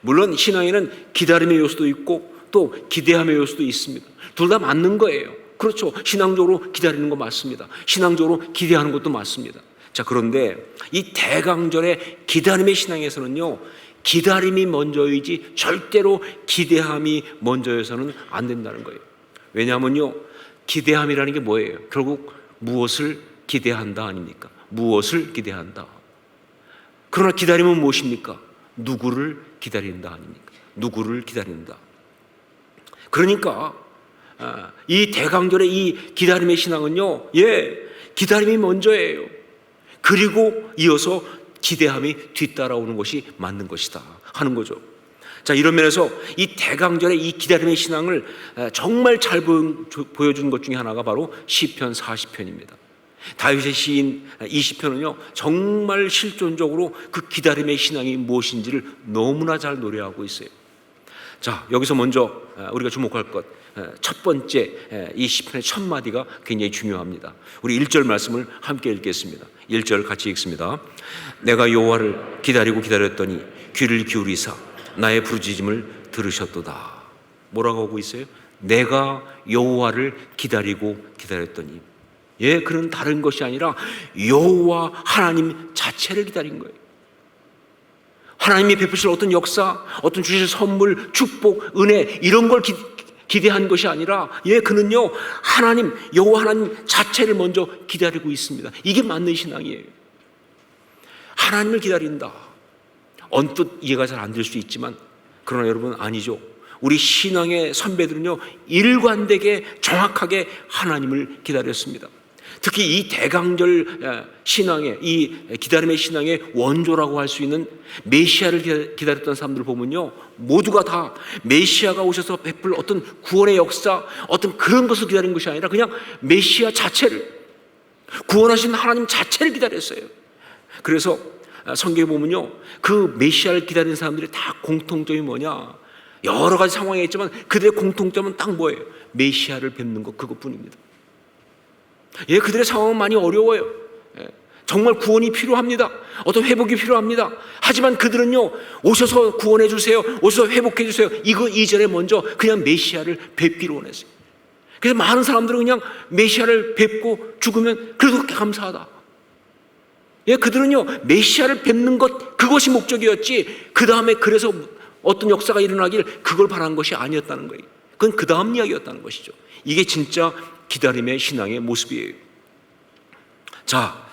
물론 신앙에는 기다림의 요소도 있고 또 기대함의 요소도 있습니다. 둘 다 맞는 거예요. 그렇죠. 신앙적으로 기다리는 거 맞습니다. 신앙적으로 기대하는 것도 맞습니다. 자, 그런데 이 대강절의 기다림의 신앙에서는요, 기다림이 먼저이지 절대로 기대함이 먼저여서는 안 된다는 거예요. 왜냐하면요, 기대함이라는 게 뭐예요? 결국 무엇을 기대한다 아닙니까? 무엇을 기대한다. 그러나 기다림은 무엇입니까? 누구를 기다린다 아닙니까? 누구를 기다린다. 그러니까 이 대강절의 이 기다림의 신앙은요, 기다림이 먼저예요. 그리고 이어서 기대함이 뒤따라오는 것이 맞는 것이다 하는 거죠. 자, 이런 면에서 이 대강절의 이 기다림의 신앙을 정말 잘 보여준 것 중에 하나가 바로 시편 40편입니다. 다윗의 시인 이 시편은요, 정말 실존적으로 그 기다림의 신앙이 무엇인지를 너무나 잘 노래하고 있어요. 자, 여기서 먼저 우리가 주목할 것, 첫 번째 이 시편의 첫 마디가 굉장히 중요합니다. 우리 1절 말씀을 함께 읽겠습니다. 1절 같이 읽습니다. 내가 여호와를 기다리고 기다렸더니 귀를 기울이사 나의 부르짖음을 들으셨도다. 뭐라고 하고 있어요? 내가 여호와를 기다리고 기다렸더니, 그는 다른 것이 아니라 여호와 하나님 자체를 기다린 거예요. 하나님이 베푸실 어떤 역사, 어떤 주실 선물, 축복, 은혜, 이런 걸 기대한 것이 아니라 그는요, 하나님, 여호와 하나님 자체를 먼저 기다리고 있습니다. 이게 맞는 신앙이에요. 하나님을 기다린다. 언뜻 이해가 잘 안 될 수 있지만 그러나 여러분 아니죠. 우리 신앙의 선배들은요 일관되게 정확하게 하나님을 기다렸습니다. 특히 이 대강절 신앙의 이 기다림의 신앙의 원조라고 할 수 있는 메시아를 기다렸던 사람들 보면요 모두가 다 메시아가 오셔서 베풀 어떤 구원의 역사 어떤 그런 것을 기다린 것이 아니라 그냥 메시아 자체를 구원하신 하나님 자체를 기다렸어요. 그래서 성경에 보면요 그 메시아를 기다리는 사람들이 다 공통점이 뭐냐 여러 가지 상황이 있지만 그들의 공통점은 딱 뭐예요? 메시아를 뵙는 것 그것뿐입니다. 예, 그들의 상황은 많이 어려워요. 정말 구원이 필요합니다. 어떤 회복이 필요합니다. 하지만 그들은요 오셔서 구원해 주세요, 오셔서 회복해 주세요, 이거 이전에 먼저 그냥 메시아를 뵙기로 원했어요. 그래서 많은 사람들은 그냥 메시아를 뵙고 죽으면 그래도 감사하다. 예, 그들은요 메시아를 뵙는 것 그것이 목적이었지 그 다음에 그래서 어떤 역사가 일어나길 그걸 바란 것이 아니었다는 거예요. 그건 그 다음 이야기였다는 것이죠. 이게 진짜 기다림의 신앙의 모습이에요. 자,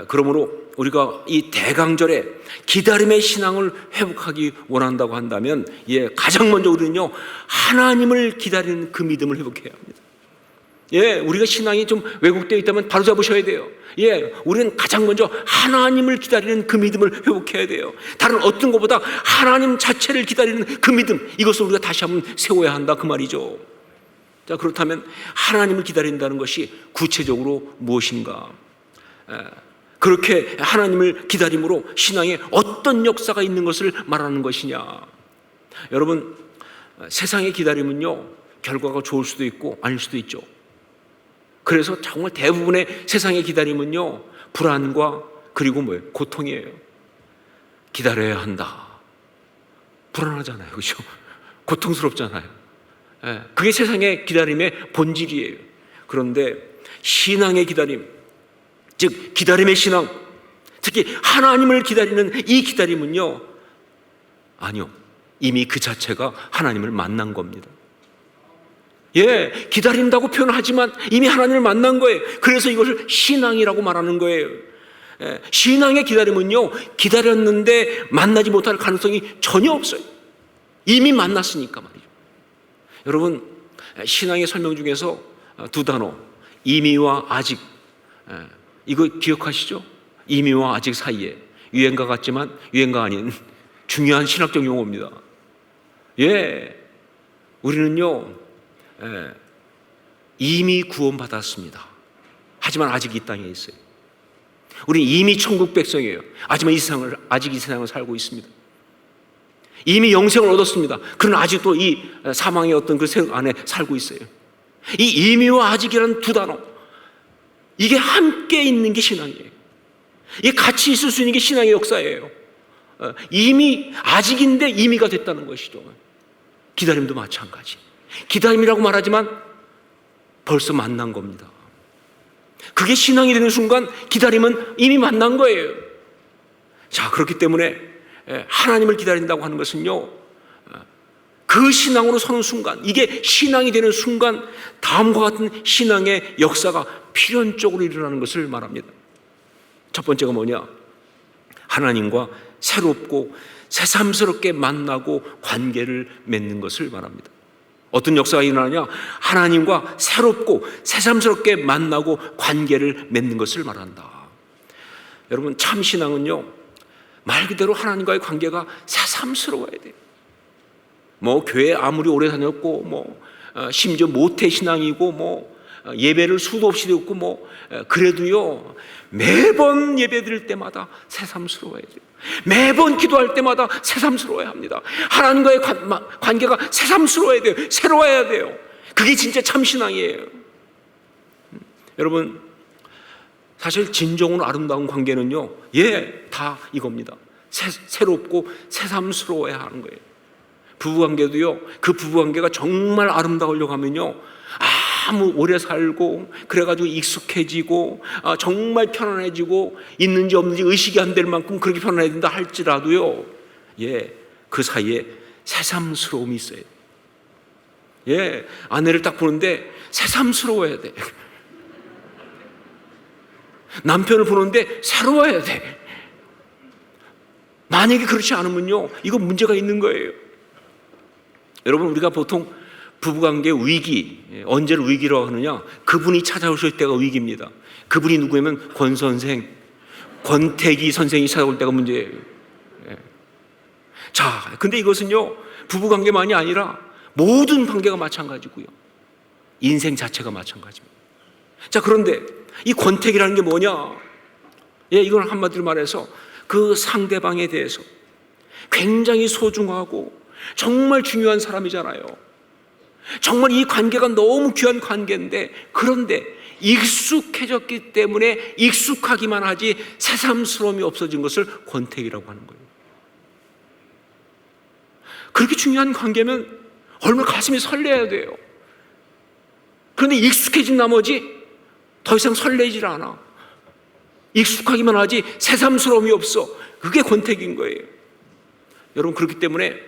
그러므로 우리가 이 대강절에 기다림의 신앙을 회복하기 원한다고 한다면 예, 가장 먼저 우리는요 하나님을 기다리는 그 믿음을 회복해야 합니다. 예, 우리가 신앙이 좀 왜곡되어 있다면 바로 잡으셔야 돼요. 예, 우리는 가장 먼저 하나님을 기다리는 그 믿음을 회복해야 돼요. 다른 어떤 것보다 하나님 자체를 기다리는 그 믿음, 이것을 우리가 다시 한번 세워야 한다 그 말이죠. 자, 그렇다면 하나님을 기다린다는 것이 구체적으로 무엇인가? 그렇게 하나님을 기다림으로 신앙에 어떤 역사가 있는 것을 말하는 것이냐? 여러분, 세상의 기다림은요 결과가 좋을 수도 있고 아닐 수도 있죠. 그래서 정말 대부분의 세상의 기다림은요 불안과 그리고 뭐예요? 고통이에요. 기다려야 한다. 불안하잖아요, 그렇죠? 고통스럽잖아요. 그게 세상의 기다림의 본질이에요. 그런데 신앙의 기다림, 즉 기다림의 신앙, 특히 하나님을 기다리는 이 기다림은요 아니요 이미 그 자체가 하나님을 만난 겁니다. 예, 기다린다고 표현하지만 이미 하나님을 만난 거예요. 그래서 이것을 신앙이라고 말하는 거예요. 신앙의 기다림은요 기다렸는데 만나지 못할 가능성이 전혀 없어요. 이미 만났으니까 말이죠. 여러분, 신앙의 설명 중에서 두 단어 이미와 아직, 이거 기억하시죠? 이미와 아직 사이에 유행가 같지만 유행가 아닌 중요한 신학적 용어입니다. 예, 우리는요 이미 구원받았습니다. 하지만 아직 이 땅에 있어요. 우리는 이미 천국 백성이에요. 하지만 아직 이 세상을 살고 있습니다. 이미 영생을 얻었습니다. 그러나 아직도 이 사망의 어떤 그 세상 안에 살고 있어요. 이 이미와 아직이라는 두 단어, 이게 함께 있는 게 신앙이에요. 이게 같이 있을 수 있는 게 신앙의 역사예요. 이미 아직인데 이미가 됐다는 것이죠. 기다림도 마찬가지. 기다림이라고 말하지만 벌써 만난 겁니다. 그게 신앙이 되는 순간 기다림은 이미 만난 거예요. 자, 그렇기 때문에 하나님을 기다린다고 하는 것은요 그 신앙으로 서는 순간, 이게 신앙이 되는 순간 다음과 같은 신앙의 역사가 필연적으로 일어나는 것을 말합니다. 첫 번째가 뭐냐? 하나님과 새롭고 새삼스럽게 만나고 관계를 맺는 것을 말합니다. 어떤 역사가 일어나냐? 하나님과 새롭고 새삼스럽게 만나고 관계를 맺는 것을 말한다. 여러분, 참 신앙은요 말 그대로 하나님과의 관계가 새삼스러워야 돼요. 뭐 교회 아무리 오래 다녔고 뭐 심지어 모태 신앙이고 뭐 예배를 수도 없이 드렸고 뭐 그래도요 매번 예배 드릴 때마다 새삼스러워야 돼요. 매번 기도할 때마다 새삼스러워야 합니다. 하나님과의 관계가 새삼스러워야 돼요. 새로워야 돼요. 그게 진짜 참신앙이에요. 여러분, 사실 진정으로 아름다운 관계는요 다 이겁니다. 새롭고 새삼스러워야 하는 거예요. 부부관계도요 그 부부관계가 정말 아름다우려고 하면요 아무 오래 살고 그래가지고 익숙해지고 정말 편안해지고 있는지 없는지 의식이 안 될 만큼 그렇게 편안해진다 할지라도요 그 사이에 새삼스러움이 있어요. 아내를 딱 보는데 새삼스러워야 돼. 남편을 보는데 새로워야 돼. 만약에 그렇지 않으면요, 이거 문제가 있는 거예요. 여러분, 우리가 보통 부부관계 위기, 언제를 위기라고 하느냐, 그분이 찾아오실 때가 위기입니다. 그분이 누구냐면 권 선생, 권태기 선생이 찾아올 때가 문제예요. 자, 근데 이것은요, 부부관계만이 아니라 모든 관계가 마찬가지고요, 인생 자체가 마찬가지입니다. 자, 그런데 이 권태기라는 게 뭐냐? 이건 한마디로 말해서 그 상대방에 대해서 굉장히 소중하고 정말 중요한 사람이잖아요. 정말 이 관계가 너무 귀한 관계인데, 그런데 익숙해졌기 때문에 익숙하기만 하지 새삼스러움이 없어진 것을 권태기라고 하는 거예요. 그렇게 중요한 관계면 얼마나 가슴이 설레야 돼요. 그런데 익숙해진 나머지 더 이상 설레질 않아. 익숙하기만 하지 새삼스러움이 없어. 그게 권태기인 거예요. 여러분, 그렇기 때문에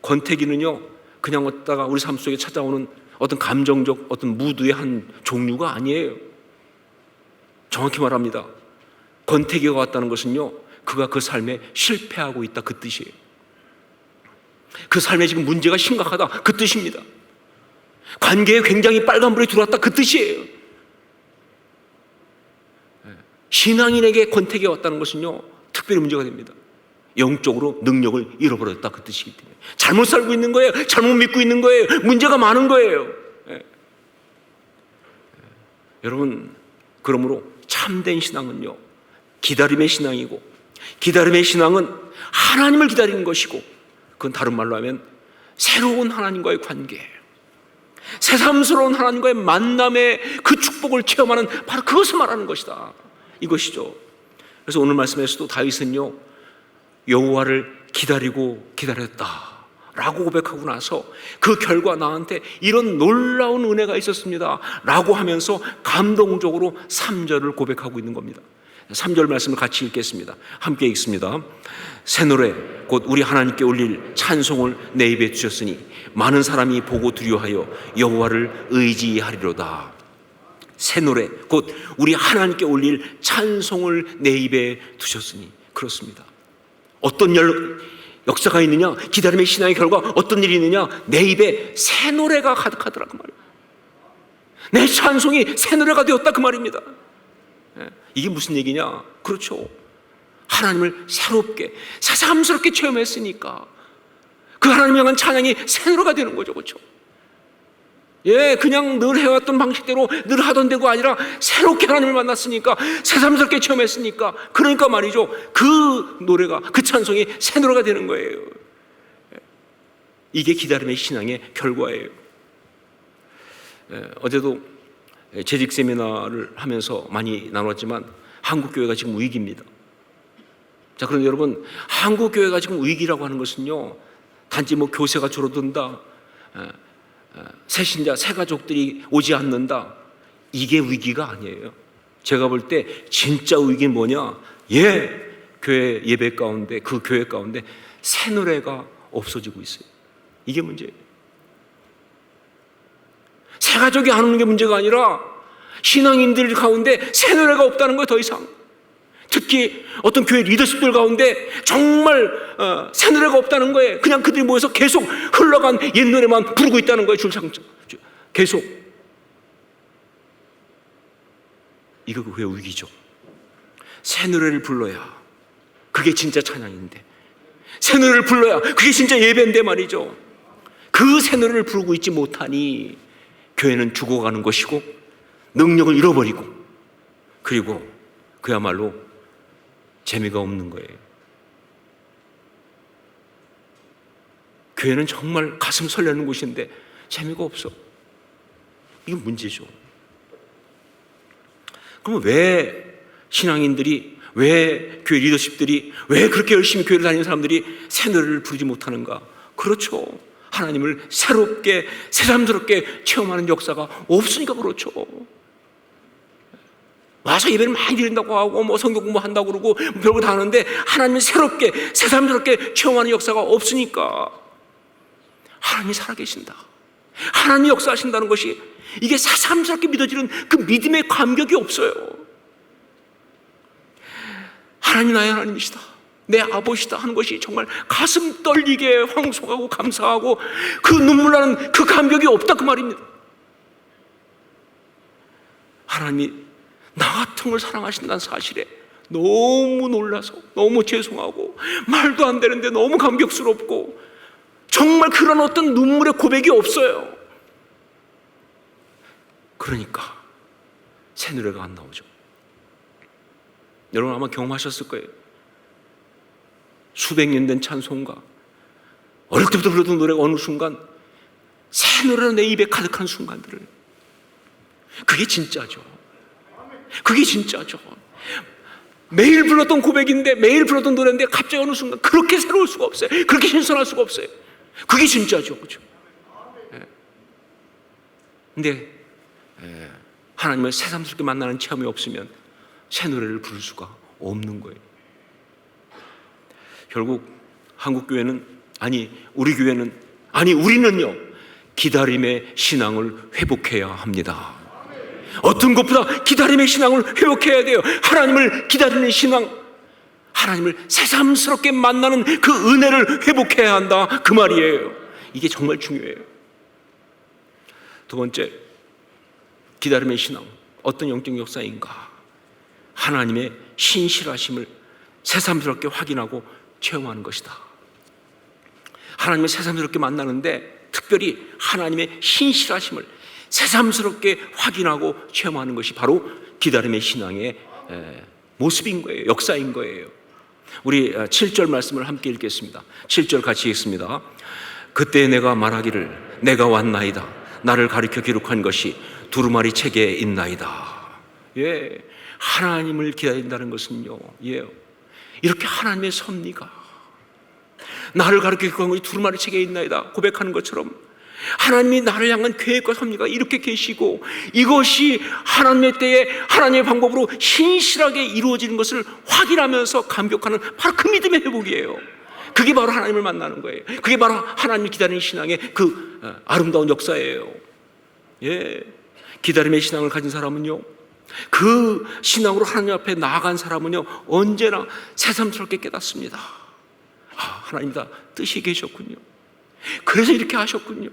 권태기는요, 그냥 어디다가 우리 삶 속에 찾아오는 어떤 감정적 어떤 무드의 한 종류가 아니에요. 정확히 말합니다. 권태기가 왔다는 것은요, 그가 그 삶에 실패하고 있다, 그 뜻이에요. 그 삶에 지금 문제가 심각하다, 그 뜻입니다. 관계에 굉장히 빨간불이 들어왔다, 그 뜻이에요. 신앙인에게 권태기가 왔다는 것은요, 특별히 문제가 됩니다. 영적으로 능력을 잃어버렸다, 그 뜻이기 때문에 잘못 살고 있는 거예요. 잘못 믿고 있는 거예요. 문제가 많은 거예요. 여러분, 그러므로 참된 신앙은요, 기다림의 신앙이고, 기다림의 신앙은 하나님을 기다리는 것이고, 그건 다른 말로 하면 새로운 하나님과의 관계예요. 새삼스러운 하나님과의 만남의 그 축복을 체험하는, 바로 그것을 말하는 것이다, 이것이죠. 그래서 오늘 말씀에서도 다윗은요, 여호와를 기다리고 기다렸다 라고 고백하고 나서 그 결과 나한테 이런 놀라운 은혜가 있었습니다 라고 하면서 감동적으로 3절을 고백하고 있는 겁니다. 3절 말씀을 같이 읽겠습니다. 함께 읽습니다. 새 노래 곧 우리 하나님께 올릴 찬송을 내 입에 주셨으니 많은 사람이 보고 두려워하여 여호와를 의지하리로다. 새 노래 곧 우리 하나님께 올릴 찬송을 내 입에 두셨으니, 그렇습니다. 어떤 역사가 있느냐? 기다림의 신앙의 결과 어떤 일이 있느냐? 내 입에 새 노래가 가득하더라, 그 말이에요. 내 찬송이 새 노래가 되었다, 그 말입니다. 이게 무슨 얘기냐? 그렇죠, 하나님을 새롭게 새삼스럽게 체험했으니까 그 하나님을 향한 찬양이 새 노래가 되는 거죠. 그렇죠? 그냥 늘 해왔던 방식대로 늘 하던 데가 아니라 새롭게 하나님을 만났으니까, 새삼스럽게 체험했으니까, 그러니까 말이죠, 그 노래가, 그 찬송이 새 노래가 되는 거예요. 이게 기다림의 신앙의 결과예요. 어제도 재직 세미나를 하면서 많이 나눴지만 한국교회가 지금 위기입니다. 자, 그런데 여러분, 한국교회가 지금 위기라고 하는 것은요, 단지 뭐 교세가 줄어든다, 새신자, 새가족들이 오지 않는다, 이게 위기가 아니에요. 제가 볼 때 진짜 위기는 뭐냐? 교회 예배 가운데, 그 교회 가운데 새 노래가 없어지고 있어요. 이게 문제예요. 새가족이 안 오는 게 문제가 아니라 신앙인들 가운데 새 노래가 없다는 거예요, 더 이상. 특히 어떤 교회 리더십들 가운데 정말 새 노래가 없다는 거예요. 그냥 그들이 모여서 계속 흘러간 옛 노래만 부르고 있다는 거예요, 줄창창. 계속. 이거 왜 위기죠? 새 노래를 불러야 그게 진짜 찬양인데, 새 노래를 불러야 그게 진짜 예배인데 말이죠. 그 새 노래를 부르고 있지 못하니 교회는 죽어가는 것이고 능력을 잃어버리고, 그리고 그야말로 재미가 없는 거예요. 교회는 정말 가슴 설레는 곳인데 재미가 없어. 이게 문제죠. 그러면 왜 신앙인들이, 왜 교회 리더십들이, 왜 그렇게 열심히 교회를 다니는 사람들이 새 노래를 부르지 못하는가? 그렇죠, 하나님을 새롭게 새삼스럽게 체험하는 역사가 없으니까 그렇죠. 와서 예배를 많이 드린다고 하고 뭐 성경 공부한다고 그러고 별거 다 하는데 하나님을 새롭게 새삼스럽게 체험하는 역사가 없으니까. 하나님이 살아계신다, 하나님이 역사하신다는 것이, 이게 새삼스럽게 믿어지는 그 믿음의 감격이 없어요. 하나님이 나의 하나님이시다, 내 아버지다 하는 것이 정말 가슴 떨리게 황송하고 감사하고 그 눈물 나는 그 감격이 없다 그 말입니다. 하나님이 나 같은 걸 사랑하신다는 사실에 너무 놀라서 너무 죄송하고 말도 안 되는데 너무 감격스럽고 정말 그런 어떤 눈물의 고백이 없어요. 그러니까 새 노래가 안 나오죠. 여러분 아마 경험하셨을 거예요. 수백 년 된 찬송가, 어릴 때부터 부르던 노래가 어느 순간 새 노래로 내 입에 가득한 순간들을, 그게 진짜죠. 그게 진짜죠. 매일 불렀던 고백인데, 매일 불렀던 노래인데 갑자기 어느 순간 그렇게 새로울 수가 없어요. 그렇게 신선할 수가 없어요. 그게 진짜죠. 그렇죠? 근데 하나님을 새삼스럽게 만나는 체험이 없으면 새 노래를 부를 수가 없는 거예요. 결국 한국 교회는, 아니 우리 교회는, 아니 우리는요, 기다림의 신앙을 회복해야 합니다. 어떤 것보다 기다림의 신앙을 회복해야 돼요. 하나님을 기다리는 신앙, 하나님을 새삼스럽게 만나는 그 은혜를 회복해야 한다 그 말이에요. 이게 정말 중요해요. 두 번째, 기다림의 신앙, 어떤 영적 역사인가? 하나님의 신실하심을 새삼스럽게 확인하고 체험하는 것이다. 하나님을 새삼스럽게 만나는데 특별히 하나님의 신실하심을 새삼스럽게 확인하고 체험하는 것이 바로 기다림의 신앙의 모습인 거예요. 역사인 거예요. 우리 7절 말씀을 함께 읽겠습니다. 7절 같이 읽습니다. 그때 내가 말하기를 내가 왔나이다. 나를 가리켜 기록한 것이 두루마리 책에 있나이다. 예, 하나님을 기다린다는 것은요, 예, 이렇게 하나님의 섭리가 나를 가리켜 기록한 것이 두루마리 책에 있나이다 고백하는 것처럼 하나님이 나를 향한 계획과 섭리가 이렇게 계시고 이것이 하나님의 때에 하나님의 방법으로 신실하게 이루어지는 것을 확인하면서 감격하는 바로 그 믿음의 회복이에요. 그게 바로 하나님을 만나는 거예요. 그게 바로 하나님을 기다리는 신앙의 그 아름다운 역사예요. 예, 기다림의 신앙을 가진 사람은요, 그 신앙으로 하나님 앞에 나아간 사람은요, 언제나 새삼스럽게 깨닫습니다. 하나님 다 뜻이 계셨군요. 그래서 이렇게 하셨군요.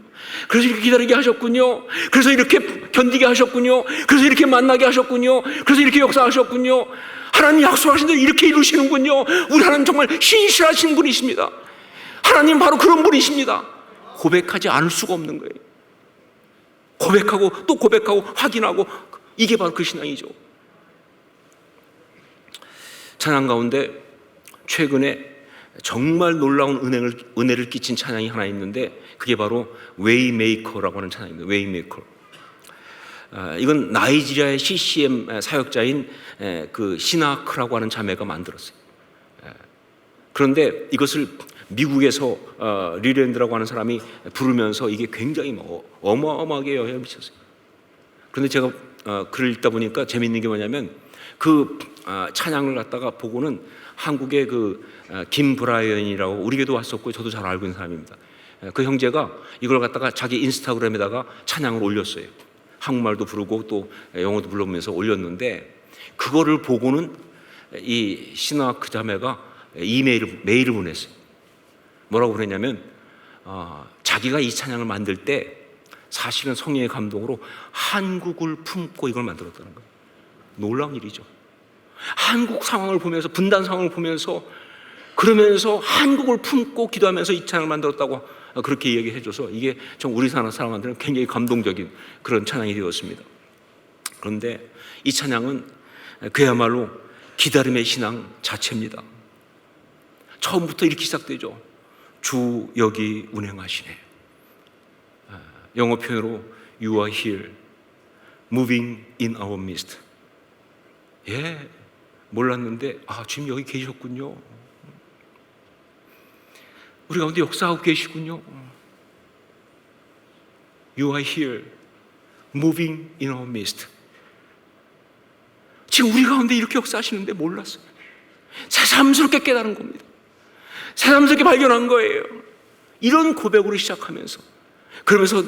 그래서 이렇게 기다리게 하셨군요. 그래서 이렇게 견디게 하셨군요. 그래서 이렇게 만나게 하셨군요. 그래서 이렇게 역사하셨군요. 하나님 약속하신 대로 이렇게 이루시는군요. 우리 하나님 정말 신실하신 분이십니다. 하나님 바로 그런 분이십니다. 고백하지 않을 수가 없는 거예요. 고백하고 또 고백하고 확인하고, 이게 바로 그 신앙이죠. 찬양 가운데 최근에 정말 놀라운 은혜를 끼친 찬양이 하나 있는데 그게 바로 웨이메이커라고 하는 찬양입니다. 웨이메이커. 이건 나이지리아의 CCM 사역자인 그 시나크라고 하는 자매가 만들었어요. 그런데 이것을 미국에서 리랜드라고 하는 사람이 부르면서 이게 굉장히 어마어마하게 영향을 미쳤어요. 그런데 제가 글을 읽다 보니까 재미있는 게 뭐냐면 그 찬양을 갖다가 보고는 한국의 그 김브라이언이라고 우리 교회도 왔었고 저도 잘 알고 있는 사람입니다. 그 형제가 이걸 갖다가 자기 인스타그램에다가 찬양을 올렸어요. 한국말도 부르고 또 영어도 불러보면서 올렸는데 그거를 보고는 이 시나크 자매가 메일을 보냈어요. 뭐라고 그랬냐면 자기가 이 찬양을 만들 때 사실은 성령의 감동으로 한국을 품고 이걸 만들었다는 거예요. 놀라운 일이죠. 한국 상황을 보면서, 분단 상황을 보면서, 그러면서 한국을 품고 기도하면서 이 찬양을 만들었다고 그렇게 얘기해줘서 이게 좀 우리 사람한테는 굉장히 감동적인 그런 찬양이 되었습니다. 그런데 이 찬양은 그야말로 기다림의 신앙 자체입니다. 처음부터 이렇게 시작되죠. 주 여기 운행하시네. 영어 표현으로 You are here, moving in our midst. 예, 몰랐는데 주님 여기 계셨군요. 우리 가운데 역사하고 계시군요. You are here, moving in our midst. 지금 우리 가운데 이렇게 역사하시는데 몰랐어요. 새삼스럽게 깨달은 겁니다. 새삼스럽게 발견한 거예요. 이런 고백으로 시작하면서, 그러면서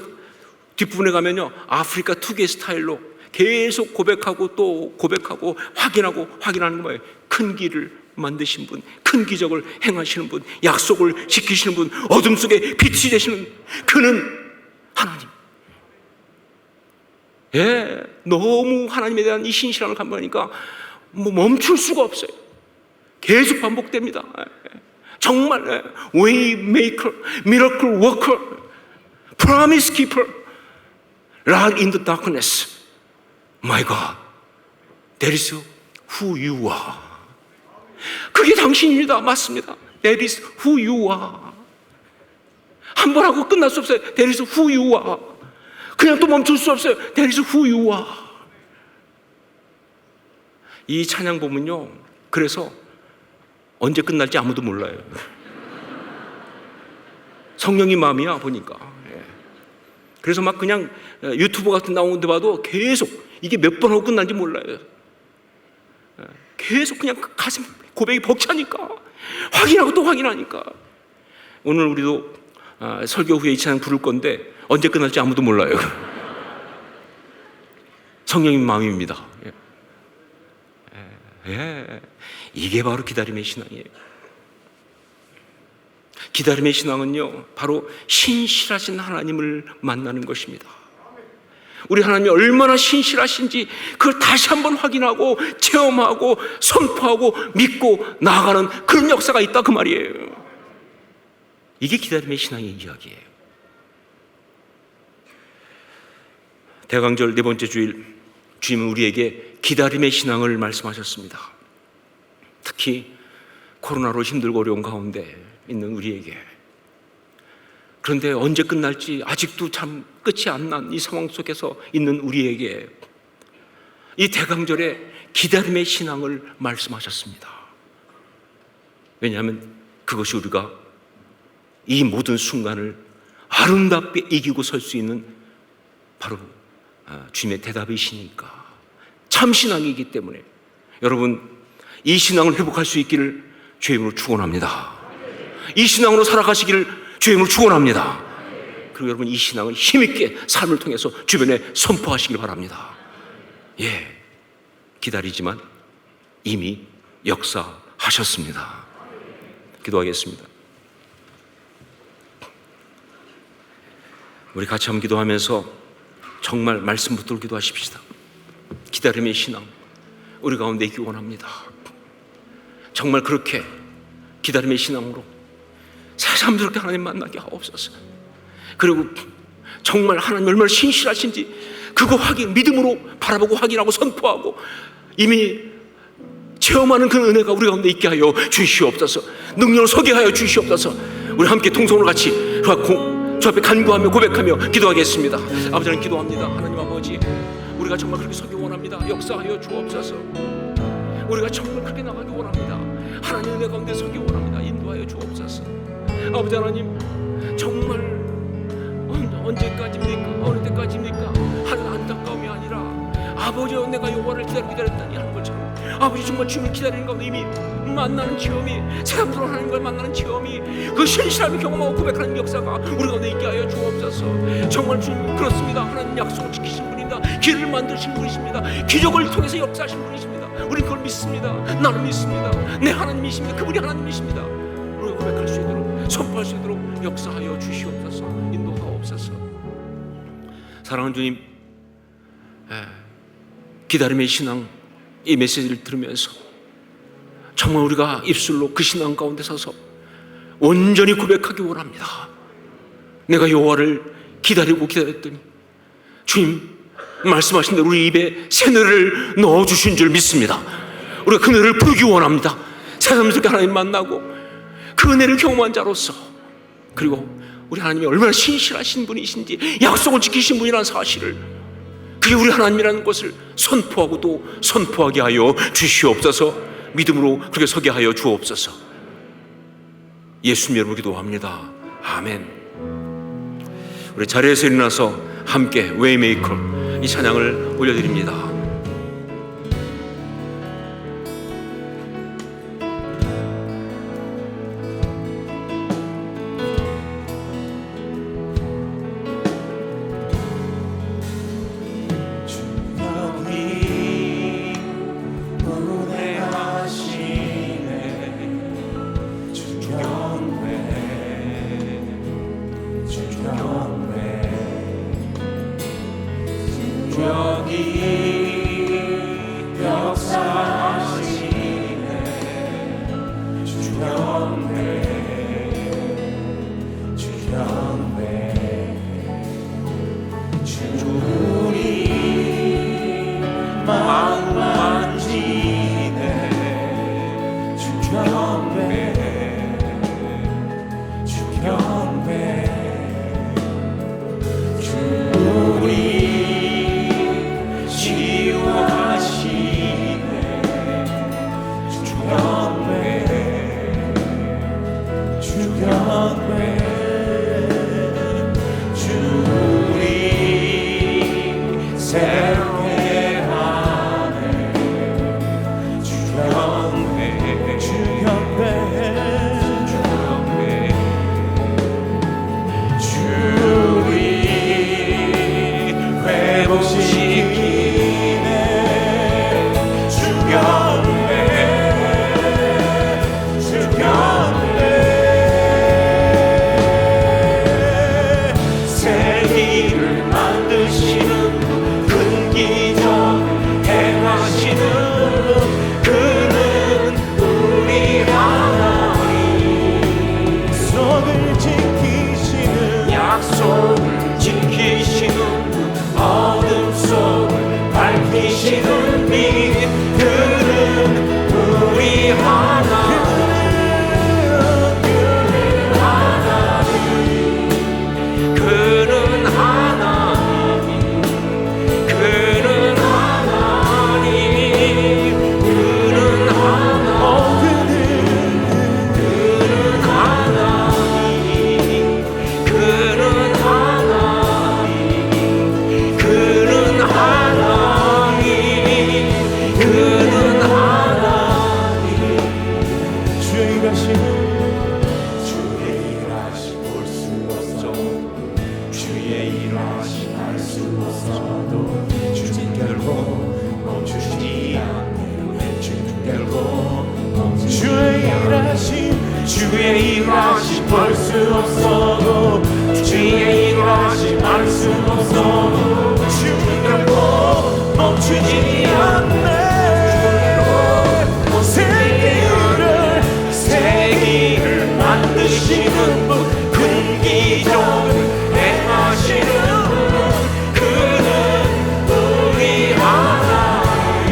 뒷부분에 가면요, 아프리카 투게 스타일로 계속 고백하고 또 고백하고 확인하는 거예요. 큰 길을 만드신 분, 큰 기적을 행하시는 분, 약속을 지키시는 분, 어둠 속에 빛이 되시는 그는 하나님. 예, 너무 하나님에 대한 이 신실함을 감사하니까 멈출 수가 없어요. 계속 반복됩니다. 정말 way maker, miracle worker, promise keeper, light in the darkness. My God, that is who you are. 그게 당신입니다. 맞습니다. That is who you are. 한 번 하고 끝날 수 없어요. That is who you are. 그냥 또 멈출 수 없어요. That is who you are. 이 찬양 보면요, 그래서 언제 끝날지 아무도 몰라요. 성령이 마음이야 보니까. 그래서 막 그냥 유튜브 같은 나오는 데 봐도 계속 이게 몇 번 하고 끝날지 몰라요. 계속 그냥 가슴 고백이 벅차니까, 확인하고 또 확인하니까. 오늘 우리도 설교 후에 이 찬양 부를 건데 언제 끝날지 아무도 몰라요. 성령님 마음입니다. 이게 바로 기다림의 신앙이에요. 기다림의 신앙은요, 바로 신실하신 하나님을 만나는 것입니다. 우리 하나님이 얼마나 신실하신지 그걸 다시 한번 확인하고 체험하고 선포하고 믿고 나아가는 그런 역사가 있다, 그 말이에요. 이게 기다림의 신앙의 이야기예요. 대강절 네 번째 주일, 주님은 우리에게 기다림의 신앙을 말씀하셨습니다. 특히 코로나로 힘들고 어려운 가운데 있는 우리에게. 그런데 언제 끝날지 아직도 참 끝이 안 난 이 상황 속에서 있는 우리에게 이 대강절에 기다림의 신앙을 말씀하셨습니다. 왜냐하면 그것이 우리가 이 모든 순간을 아름답게 이기고 설 수 있는 바로 주님의 대답이시니까, 참 신앙이기 때문에 여러분, 이 신앙을 회복할 수 있기를 주의 이름으로 축원합니다. 이 신앙으로 살아가시기를 주의 이름으로 축원합니다. 그리고 여러분, 이 신앙을 힘있게 삶을 통해서 주변에 선포하시길 바랍니다. 예, 기다리지만 이미 역사하셨습니다. 기도하겠습니다. 우리 같이 한번 기도하면서 정말 말씀 붙들고 기도하십시다. 기다림의 신앙 우리 가운데 있기 원합니다. 정말 그렇게 기다림의 신앙으로 새삼스럽게 하나님 만나게 하옵소서. 그리고 정말 하나님 얼마나 신실하신지 그거 믿음으로 바라보고 확인하고 선포하고 이미 체험하는 그 은혜가 우리 가운데 있게 하여 주시옵소서. 능력을 서게 하여 주시옵소서. 우리 함께 통성으로 같이 주 앞에 간구하며 고백하며 기도하겠습니다. 아버지, 하나님 기도합니다. 하나님 아버지, 우리가 정말 그렇게 서기 원합니다. 역사하여 주옵소서. 우리가 정말 그렇게 나가기 원합니다. 하나님 은혜 가운데 서기 원합니다. 인도하여 주옵소서. 아버지 하나님, 정말 언제까지입니까? 어느 때까지입니까? 하는 안타까움이 아니라 아버지여, 내가 여호와를 기다렸더니 하는 것처럼 아버지, 정말 주님을 기다리는 가운데 이미 만나는 체험이, 새삼스러운 하나님을 만나는 체험이, 그 신실함을 경험하고 고백하는 역사가 우리 가운데 있게 하여 주옵소서. 정말 주님 그렇습니다. 하나님 약속을 지키신 분입니다. 길을 만드신 분이십니다. 기적을 통해서 역사하신 분이십니다. 우리는 그걸 믿습니다. 나는 믿습니다. 내 하나님이십니다. 그분이 하나님이십니다. 우리가 고백할 수 있도록, 선포할 수 있도록 역사하여 주시옵소서. 인도하옵소서. 사랑하는 주님, 기다림의 신앙, 이 메시지를 들으면서 정말 우리가 입술로 그 신앙 가운데 서서 온전히 고백하기 원합니다. 내가 여호와를 기다렸더니 주님 말씀하신 대로 우리 입에 새늘을 넣어주신 줄 믿습니다. 우리가 그 은혜를 부르기 원합니다. 새삼스럽게 하나님 만나고 그 은혜를 경험한 자로서, 그리고 우리 하나님이 얼마나 신실하신 분이신지 약속을 지키신 분이라는 사실을, 그게 우리 하나님이라는 것을 선포하고 또 선포하게 하여 주시옵소서. 믿음으로 그렇게 서게 하여 주옵소서. 예수님 이름으로 기도합니다. 아멘. 우리 자리에서 일어나서 함께 웨이메이커 이 찬양을 올려드립니다. 주님이 은혜하시네. 수 없어도 주의 일하심 알 수 없어도 주님 결코 멈추지 않네. 세기를 만드시는 분, 큰 기적을 행하시는 분, 그는 우리 하나님.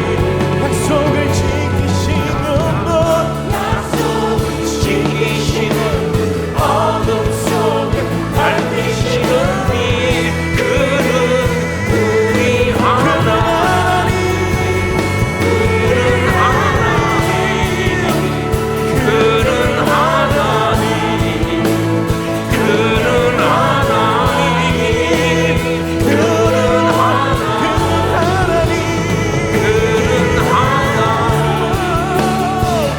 약속을 지키시는 분, 약속을 지키시는 분, 어둠 속을 밝히시는 분, 그는 우리 하나님. 그는 하나님. 그는 하나님. 그는 하나님. 그는 하나님.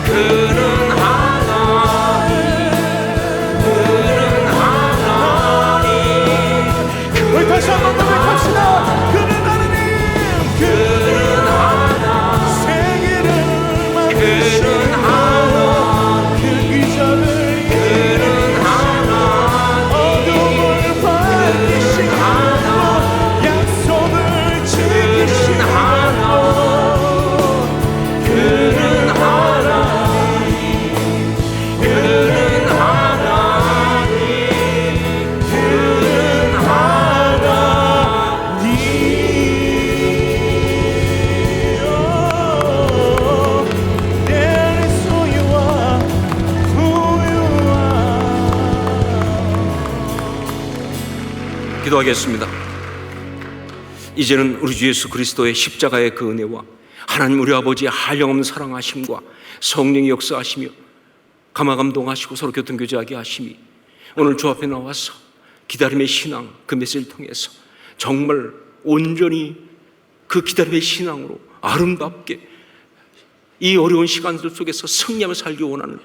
그는 하나님. 우리 다시 한번 고백합시다. 그는 하나님. 그는 하나님. 세계를 만드신 그 기적을 그는 하나님. 어둠을 밝히신 약속을 지키신 그는 하나님. 그는 하나님. 그는 하나님. That is who you are, who you are. 기도하겠습니다. 이제는 우리 주 예수 그리스도의 십자가의 그 은혜와 하나님 우리 아버지의 한량없는 사랑하심과 성령의 역사하시며 감화감동하시고 서로 교통교제하게 하심이 오늘 주 앞에 나와서 기다림의 신앙 그 메시지를 통해서 정말 온전히 그 기다림의 신앙으로 아름답게 이 어려운 시간들 속에서 승리하며 살기 원하는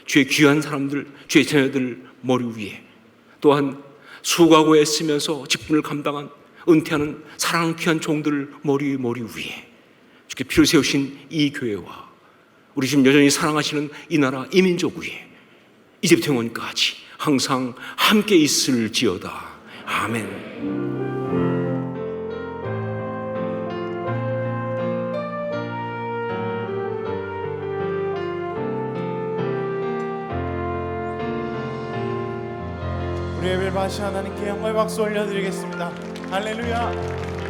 주의 귀한 사람들, 주의 자녀들 머리 위에, 또한 수고하고 애쓰면서 직분을 감당한 은퇴하는 사랑하는 귀한 종들 머리 위에 주께 피를 세우신 이 교회와 우리 지금 여전히 사랑하시는 이 나라 이 민족 위에 이제부터 영원까지 항상 함께 있을지어다. 아멘. 우리 예배를 마시 하나님께 영광의 박수 올려드리겠습니다. 할렐루야.